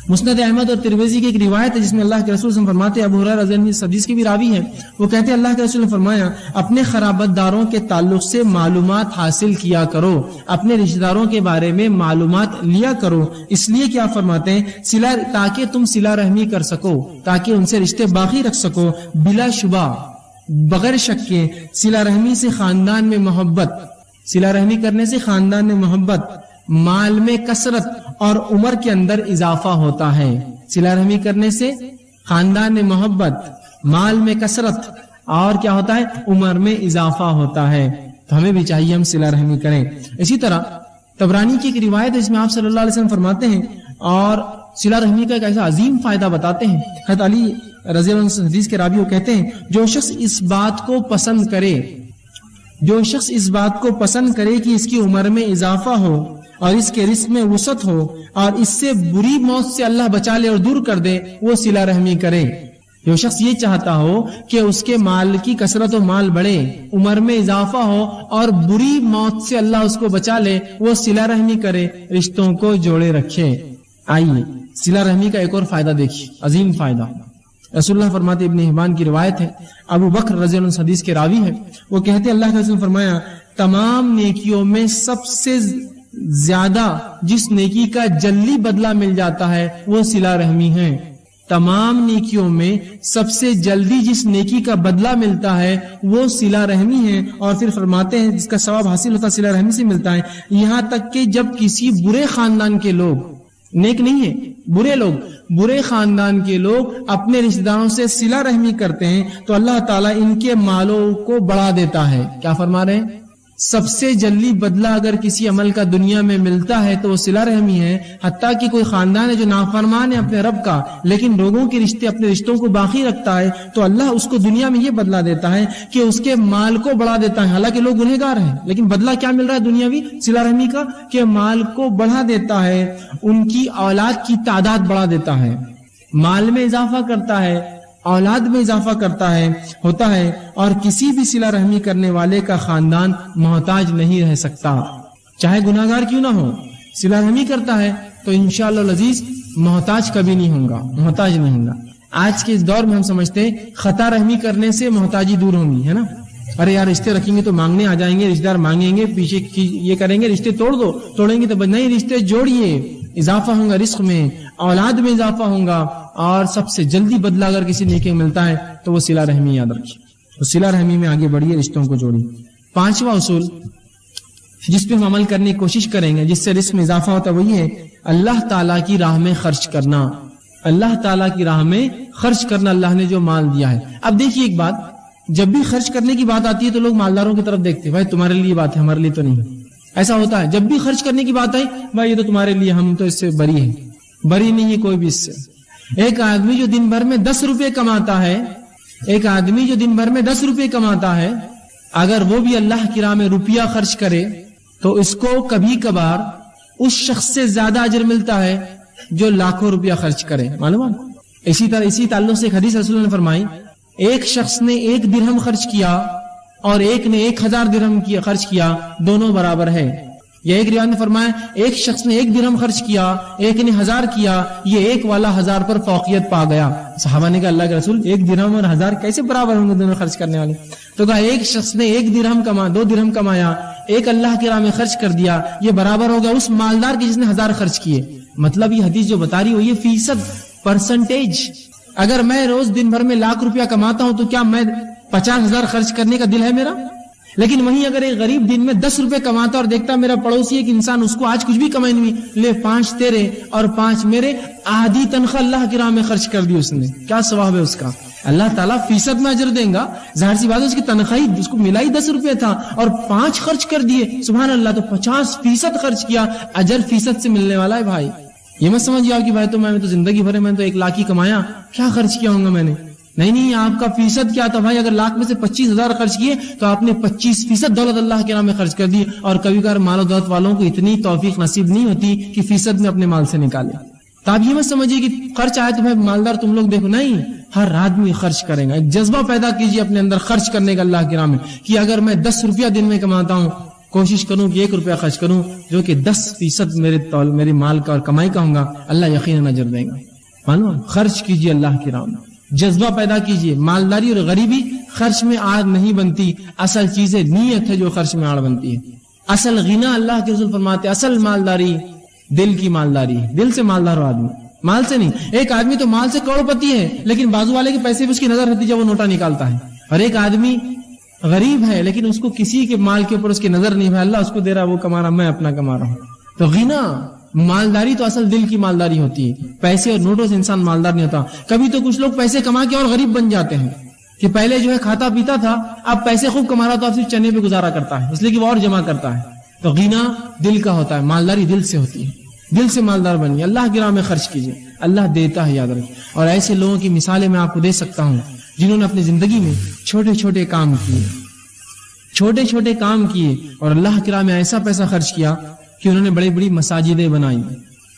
Speaker 1: مسند احمد اور ترمذی کی ایک روایت ہے جس میں اللہ کے رسول صلی اللہ علیہ وسلم فرماتے ہیں، ابو ہریرہ رضی اللہ عنہ اس حدیث کے بھی راوی ہیں، وہ کہتے ہیں اللہ کے رسول نے فرمایا اپنے خرابت داروں کے تعلق سے معلومات حاصل کیا کرو، اپنے رشتہ داروں کے بارے میں معلومات لیا کرو، اس لیے کیا فرماتے ہیں تاکہ تم صلہ رحمی کر سکو، تاکہ ان سے رشتے باقی رکھ سکو، بلا شبہ بغیر شک کے صلہ رحمی سے خاندان میں محبت، صلہ رحمی کرنے سے خاندان میں محبت، مال میں کثرت اور عمر کے اندر اضافہ ہوتا ہے۔ صلہ رحمی کرنے سے خاندان میں محبت، مال میں کثرت اور کیا ہوتا ہے؟ عمر میں اضافہ ہوتا ہے۔ تو ہمیں بھی چاہیے ہم صلہ رحمی کریں۔ اسی طرح طبرانی کی ایک روایت ہے جس میں آپ صلی اللہ علیہ وسلم فرماتے ہیں اور صلہ رحمی کا ایک ایسا عظیم فائدہ بتاتے ہیں، حضرت علی رضی اللہ عنہ حدیث کے راوی وہ کہتے ہیں جو شخص اس بات کو پسند کرے کہ اس کی عمر میں اضافہ ہو اور اس کے رزق میں وسعت ہو اور اس سے بری موت سے اللہ بچا لے اور دور کر دے، وہ صلہ رحمی کرے۔ جو شخص یہ چاہتا ہو کہ اس کے مال کی کثرت و مال بڑھے، عمر میں اضافہ ہو اور بری موت سے اللہ اس کو بچا لے، وہ صلہ رحمی کرے، رشتوں کو جوڑے رکھے۔ آئیے صلہ رحمی کا ایک اور فائدہ دیکھیے، عظیم فائدہ۔ رسول اللہ فرماتے، ابن حبان کی روایت ہے، ابو بکر رضی اللہ عنہ حدیث کے راوی ہیں، وہ کہتے اللہ کے رسول نے فرمایا تمام نیکیوں میں سب سے زیادہ جس نیکی کا جلدی بدلہ مل جاتا ہے وہ صلہ رحمی ہے۔ تمام نیکیوں میں سب سے جلدی جس نیکی کا بدلہ ملتا ہے وہ صلہ رحمی ہے، اور پھر فرماتے ہیں جس کا ثواب حاصل ہوتا ہے صلہ رحمی سے ملتا ہے، یہاں تک کہ جب کسی برے خاندان کے لوگ، نیک نہیں ہے، برے خاندان کے لوگ اپنے رشتہ داروں سے صلہ رحمی کرتے ہیں تو اللہ تعالیٰ ان کے مالوں کو بڑھا دیتا ہے۔ کیا فرما رہے ہیں؟ سب سے جلدی بدلہ اگر کسی عمل کا دنیا میں ملتا ہے تو وہ صلہ رحمی ہے، حتیٰ کہ کوئی خاندان ہے جو نافرمان ہے اپنے رب کا لیکن لوگوں کے رشتے، اپنے رشتوں کو باقی رکھتا ہے، تو اللہ اس کو دنیا میں یہ بدلہ دیتا ہے کہ اس کے مال کو بڑھا دیتا ہے۔ حالانکہ لوگ گنہگار ہیں لیکن بدلہ کیا مل رہا ہے دنیاوی صلہ رحمی کا، کہ مال کو بڑھا دیتا ہے، ان کی اولاد کی تعداد بڑھا دیتا ہے، مال میں اضافہ کرتا ہے، اولاد میں اضافہ ہوتا ہے، اور کسی بھی صلہ رحمی کرنے والے کا خاندان محتاج نہیں رہ سکتا، چاہے گناہگار کیوں نہ ہو، صلہ رحمی کرتا ہے تو انشاءاللہ العزیز محتاج کبھی نہیں ہوگا۔ آج کے اس دور میں ہم سمجھتے ہیں خطا رحمی کرنے سے محتاجی دور ہوگی، ہے نا، ارے یار رشتے رکھیں گے تو مانگنے آ جائیں گے، رشتہ دار مانگیں گے، پیچھے یہ کریں گے، رشتے توڑیں گے تو نہیں، رشتے جوڑیے، اضافہ ہوگا رزق میں، اولاد میں اضافہ ہوگا، اور سب سے جلدی بدلہ اگر کسی نیکی میں ملتا ہے تو وہ صلہ رحمی یاد رکھیے، تو صلہ رحمی میں آگے بڑھیے، رشتوں کو جوڑیے۔ پانچواں اصول جس پہ ہم عمل کرنے کی کوشش کریں گے جس سے رزق میں اضافہ ہوتا ہے وہ یہ ہے اللہ تعالیٰ کی راہ میں خرچ کرنا۔ اللہ تعالیٰ کی راہ میں خرچ کرنا، اللہ نے جو مال دیا ہے۔ اب دیکھیے ایک بات، جب بھی خرچ کرنے کی بات آتی ہے تو لوگ مالداروں کی طرف دیکھتے ہیں، بھائی تمہارے لیے بات ہے، ہمارے لیے تو نہیں۔ ایسا ہوتا ہے جب بھی خرچ کرنے کی بات آئی، بھائی یہ تو تمہارے لیے، ہم تو اس سے بری نہیں ہے کوئی بھی اس سے۔ ایک آدمی جو دن بھر میں 10 روپے کماتا ہے، اگر وہ بھی اللہ کی راہ میں روپیہ خرچ کرے تو اس کو کبھی کبھار اس شخص سے زیادہ اجر ملتا ہے جو لاکھوں روپیہ خرچ کرے، معلوم ہے؟ اسی تعلق سے ایک حدیث رسول اللہ نے فرمائی، ایک شخص نے 1 درہم خرچ کیا اور ایک نے 1000 درہم خرچ کیا، دونوں برابر ہے۔ یا ایک روایت نے فرمایا ایک شخص نے 1 درہم خرچ کیا، ایک نے 1000 کیا، یہ ایک والا 1000 پر فوقیت پا گیا۔ صحابہ نے کہا اللہ کے رسول 1 درہم اور 1000 کیسے برابر ہوں گے دونوں خرچ کرنے والے؟ تو کہا ایک شخص نے 1 درہم 2 درہم کمایا، ایک اللہ کی راہ میں خرچ کر دیا، یہ برابر ہوگا اس مالدار کی جس نے 1000 خرچ کیے۔ مطلب یہ حدیث جو بتا رہی ہو یہ فیصد، پرسنٹیج۔ اگر میں روز دن بھر میں 1,00,000 روپیہ کماتا ہوں تو کیا میں 50,000 خرچ کرنے کا دل ہے میرا؟ لیکن وہیں اگر ایک غریب دن میں 10 روپے کماتا اور دیکھتا میرا پڑوسی ایک انسان اس کو آج کچھ بھی کمائی نہیں، لے 5 تیرے اور 5 میرے، آدھی تنخواہ اللہ کی راہ میں خرچ کر دی اس نے، کیا ثواب ہے اس کا؟ اللہ تعالیٰ فیصد میں اجر دیں گا، ظاہر سی بات ہے اس کی تنخواہی اس کو ملا ہی 10 روپے تھا اور 5 خرچ کر دیے، سبحان اللہ، تو 50% خرچ کیا، اجر فیصد سے ملنے والا ہے بھائی۔ یہ مت سمجھ جاؤ کہ بھائی تو میں تو زندگی بھر میں تو 1 لاکھ ہی کمایا، کیا خرچ کیا ہوگا میں نے؟ نہیں، آپ کا فیصد کیا تھا بھائی؟ اگر لاکھ میں سے 25,000 خرچ کیے تو آپ نے 25% دولت اللہ کے نام میں خرچ کر دی، اور کبھی کبھار مال و دولت والوں کو اتنی توفیق نصیب نہیں ہوتی کہ فیصد میں اپنے مال سے نکالے۔ تو آپ یہ مت سمجھیے کہ خرچ آئے تو بھائی مالدار تم لوگ دیکھو، نہیں، ہر آدمی خرچ کرے گا۔ ایک جذبہ پیدا کیجیے اپنے اندر خرچ کرنے کا اللہ کے نام میں، کہ اگر میں 10 روپیہ دن میں کماتا ہوں، کوشش کروں کہ 1 روپیہ خرچ کروں جو کہ 10% میرے مال کا اور کمائی کا ہوگا، اللہ یقیناً اجر دے گا. معلوم، خرچ کیجیے اللہ کی راہ میں، جذبہ پیدا کیجیے. مالداری اور غریبی خرچ میں آڑ نہیں بنتی، اصل چیزیں نیت ہے جو خرچ میں آڑ بنتی ہے. اصل غنا اللہ کے رسول فرماتے اصل مالداری دل کی مالداری، دل سے مالدار ہو آدمی، مال سے نہیں. ایک آدمی تو مال سے کروڑپتی ہے لیکن بازو والے کے پیسے پہ اس کی نظر رہتی جب وہ نوٹا نکالتا ہے، اور ایک آدمی غریب ہے لیکن اس کو کسی کے مال کے اوپر اس کی نظر نہیں ہے، اللہ اس کو دے رہا، وہ کما رہا، میں اپنا کما رہا ہوں. تو غنا مالداری تو اصل دل کی مالداری ہوتی ہے. پیسے اور نوٹوں سے انسان مالدار نہیں ہوتا. کبھی تو کچھ لوگ پیسے کما کے اور غریب بن جاتے ہیں کہ پہلے جو ہے کھاتا پیتا تھا، اب پیسے خوب کما رہا تو اب صرف چنے پہ گزارا کرتا ہے، اس لیے کہ وہ اور جمع کرتا ہے. تو غنا دل کا ہوتا ہے، مالداری دل سے ہوتی ہے. دل سے مالدار بنیے، اللہ کی راہ میں خرچ کیجیے، اللہ دیتا ہے، یاد رکھیں. اور ایسے لوگوں کی مثالیں میں آپ کو دے سکتا ہوں جنہوں نے اپنی زندگی میں چھوٹے چھوٹے کام کیے اور اللہ کی راہ میں ایسا پیسہ خرچ کیا کہ انہوں نے بڑی بڑی مساجدیں بنائی.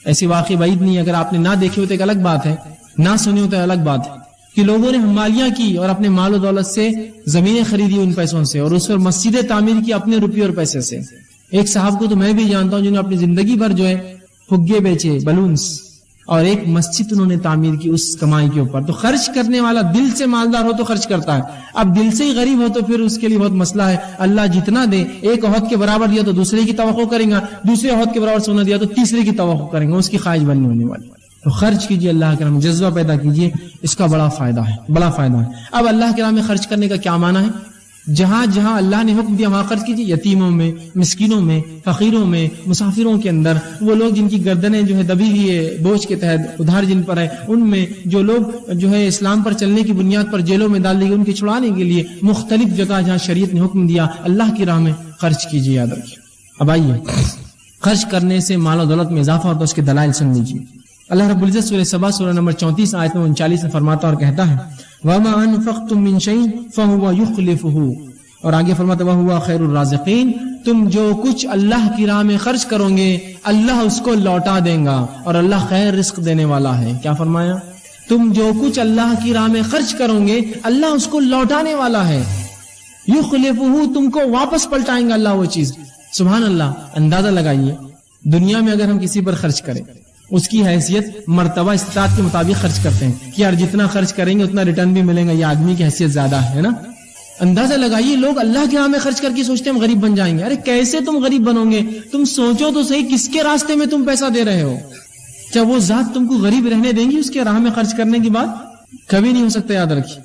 Speaker 1: ایسی واقعی بعید نہیں، اگر آپ نے نہ دیکھے ہوتے ایک الگ بات ہے، نہ سنے ہوتے الگ بات ہے، کہ لوگوں نے حمالیاں کی اور اپنے مال و دولت سے زمینیں خریدی ان پیسوں سے، اور اس پر مسجدیں تعمیر کی اپنے روپیے اور پیسے سے. ایک صاحب کو تو میں بھی جانتا ہوں جنہوں نے اپنی زندگی بھر جو ہے فگے بیچے، بلونز، اور ایک مسجد انہوں نے تعمیر کی اس کمائی کے اوپر. تو خرچ کرنے والا دل سے مالدار ہو تو خرچ کرتا ہے. اب دل سے ہی غریب ہو تو پھر اس کے لیے بہت مسئلہ ہے. اللہ جتنا دے، ایک عہد کے برابر دیا تو دوسرے کی توقع کریں گا، دوسرے عہد کے برابر سونا دیا تو تیسرے کی توقع کریں گا، اس کی خواہش بننے ہونے والی. تو خرچ کیجیے اللہ کے راہ میں، جذبہ پیدا کیجیے، اس کا بڑا فائدہ ہے. اب اللہ کے راہ میں خرچ کرنے کا کیا معنی ہے؟ جہاں جہاں اللہ نے حکم دیا وہاں خرچ کیجیے. یتیموں میں، مسکینوں میں، فقیروں میں، مسافروں کے اندر، وہ لوگ جن کی گردنیں جو ہے دبی ہوئی ہے بوجھ کے تحت، ادھار جن پر ہے، ان میں، جو لوگ جو ہے اسلام پر چلنے کی بنیاد پر جیلوں میں ڈال دی گئی، ان کے چھڑانے کے لیے مختلف جگہ جہاں شریعت نے حکم دیا اللہ کی راہ میں خرچ کیجیے. یاد رکھیے. اب آئیے، خرچ کرنے سے مال و دولت میں اضافہ ہوتا ہے، اس کے دلائل سن لیجیے. اللہ رب العزت سورہ سبا سورہ نمبر 34 آیت 39 میں فرماتا اور کہتا ہے وَمَا أَنفَقْتُم مِّن شَيْءٍ فَهُوَ يُخْلِفُهُ، اور آگے فرماتا وَهُوَ خَيْرُ الرَّازِقِينَ، تم جو کچھ اللہ کی راہ میں خرچ کرو گے اللہ اس کو لوٹا دے گا، اور اللہ خیر رزق دینے والا ہے. کیا فرمایا؟ تم جو کچھ اللہ کی راہ میں خرچ کرو گے اللہ اس کو لوٹانے والا ہے. يُخْلِفُهُ، تم کو واپس پلٹائیں گا اللہ وہ چیز. سبحان اللہ. اندازہ لگائیے دنیا میں اگر ہم کسی پر خرچ کریں، اس کی حیثیت مرتبہ استطاعت کے مطابق خرچ کرتے ہیں کہ یار جتنا خرچ کریں گے اتنا ریٹرن بھی ملے گا، یہ آدمی کی حیثیت زیادہ ہے نا. اندازہ لگائیے لوگ اللہ کے راہ میں خرچ کر کے سوچتے ہیں ہم غریب بن جائیں گے. ارے کیسے تم غریب بنو گے؟ تم سوچو تو صحیح کس کے راستے میں تم پیسہ دے رہے ہو. کیا وہ ذات تم کو غریب رہنے دیں گی اس کے راہ میں خرچ کرنے کی بات؟ کبھی نہیں ہو سکتا. یاد رکھیے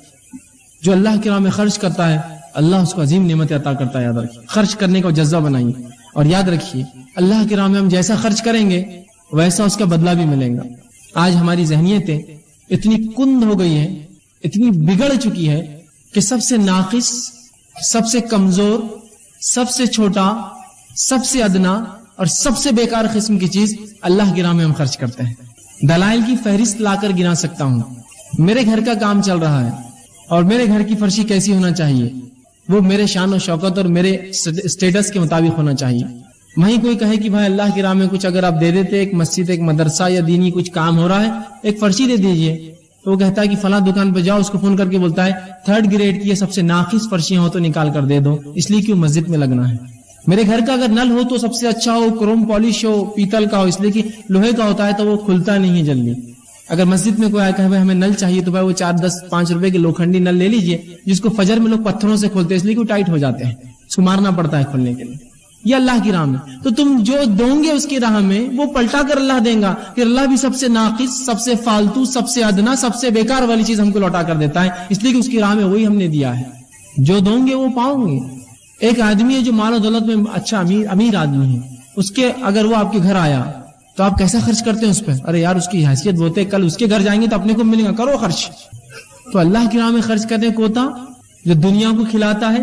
Speaker 1: جو اللہ کے راہ میں خرچ کرتا ہے اللہ اس کو عظیم نعمت عطا کرتا ہے. یاد رکھیے خرچ کرنے کا جذبہ بنائیے، اور یاد رکھیے اللہ کے راہ میں ہم جیسا خرچ کریں گے ویسا اس کا بدلہ بھی ملے گا. آج ہماری ذہنیتیں اتنی کند ہو گئی ہیں، اتنی بگڑ چکی ہے کہ سب سے ناقص، سب سے کمزور، سب سے چھوٹا، سب سے ادنا اور سب سے بیکار قسم کی چیز اللہ کی راہ میں ہم خرچ کرتے ہیں. دلائل کی فہرست لا کر گنا سکتا ہوں. میرے گھر کا کام چل رہا ہے اور میرے گھر کی فرشی کیسی ہونا چاہیے، وہ میرے شان و شوکت اور میرے سٹیٹس کے مطابق ہونا چاہیے. وہیں کوئی کہے کہ بھائی اللہ کی راہ میں کچھ اگر آپ دے دیتے، ایک مسجد، ایک مدرسہ یا دینی کچھ کام ہو رہا ہے، ایک فرشی دے دیجئے، تو وہ کہتا ہے کہ فلاں دکان پہ جاؤ، اس کو فون کر کے بولتا ہے 3rd گریڈ کی یہ سب سے ناقص فرشیاں ہو تو نکال کر دے دو، اس لیے کیوں مسجد میں لگنا ہے. میرے گھر کا اگر نل ہو تو سب سے اچھا ہو، کروم پالش ہو، پیتل کا ہو، اس لیے کہ لوہے کا ہوتا ہے تو وہ کھلتا نہیں ہے جلدی. اگر مسجد میں کوئی آیا کہ ہمیں نل چاہیے تو بھائی وہ 4, 10, 5 روپے کے لوکھنڈی نل لے لیجئے، جس کو فجر میں لوگ پتھروں سے کھولتے ہیں اس لیے کہ وہ ٹائٹ ہو جاتے ہیں، اس کو مارنا پڑتا ہے کھولنے کے لیے. یہ اللہ کی راہ میں تو تم جو دو گے اس کی راہ میں وہ پلٹا کر اللہ دیں گا. پھر اللہ بھی سب سے ناقص، سب سے فالتو، سب سے ادنا، سب سے بیکار والی چیز ہم کو لوٹا کر دیتا ہے، اس لیے کہ اس کی راہ میں وہی ہم نے دیا ہے. جو دو گے وہ پاؤ گے. ایک آدمی ہے جو مال و دولت میں اچھا امیر آدمی ہے، اس کے اگر وہ آپ کے گھر آیا تو آپ کیسا خرچ کرتے ہیں اس پہ؟ ارے یار اس کی حیثیت بہت ہے، کل اس کے گھر جائیں گے تو اپنے کو ملے گا، کرو خرچ. تو اللہ کی راہ میں خرچ کرنے کو ہوتا جو دنیا کو کھلاتا ہے،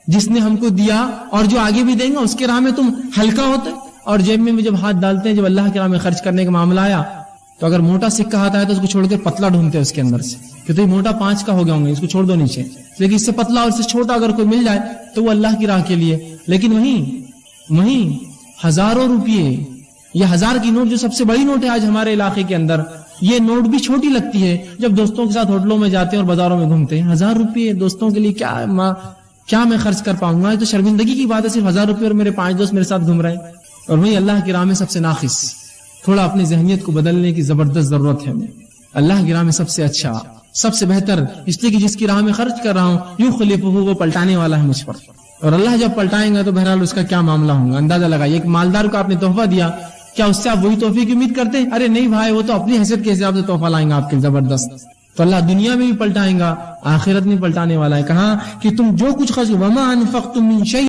Speaker 1: جس نے ہم کو دیا اور جو آگے بھی دیں گا، اس کے راہ میں تم ہلکا ہوتے. اور جیب میں جب ہاتھ ڈالتے ہیں، جب اللہ کی راہ میں خرچ کرنے کا معاملہ آیا تو اگر موٹا سکہ آتا ہے تو اس کو چھوڑ کر پتلا ڈھونڈتے ہیں اس کے اندر سے کہ تو یہ موٹا 5 کا ہو گیا ہوں گے، اس کو چھوڑ دو نیچے. لیکن اس سے پتلا اور اس سے چھوٹا اگر کوئی مل جائے تو وہ اللہ کی راہ کے لیے. لیکن وہیں ہزاروں روپیے یا 1000 کی نوٹ جو سب سے بڑی نوٹ ہے آج ہمارے علاقے کے اندر، یہ نوٹ بھی چھوٹی لگتی ہے جب دوستوں کے ساتھ ہوٹلوں میں جاتے ہیں اور بازاروں میں گھومتے ہیں. 1000 روپیے دوستوں کے لیے کیا میں خرچ کر پاؤں گا؟ یہ تو شرمندگی کی بات ہے، صرف 1000 روپے اور میرے 5 دوست میرے ساتھ گھوم رہے ہیں، اور وہی اللہ کی راہ میں سب سے ناقص۔ تھوڑا اپنی ذہنیت کو بدلنے کی زبردست ضرورت ہے۔ اللہ کی راہ میں سب سے اچھا، سب سے بہتر، اس لیے کہ جس کی راہ میں خرچ کر رہا ہوں یخلفہ، وہ پلٹانے والا ہے مجھ پر، اور اللہ جب پلٹائیں گا تو بہرحال اس کا کیا معاملہ ہوگا اندازہ لگائیے۔ ایک مالدار کو آپ نے تحفہ دیا، کیا اس سے آپ وہی تحفے کی امید کرتے ہیں؟ ارے نہیں بھائی، وہ تو اپنی حیثیت کے حساب سے تحفہ لائیں گا آپ کے، زبردست۔ تو اللہ دنیا میں بھی پلٹائیں گا، آخرت میں پلٹانے والا ہے۔ کہاں کہ تم جو کچھ خرچ، وما انفقتم من شیء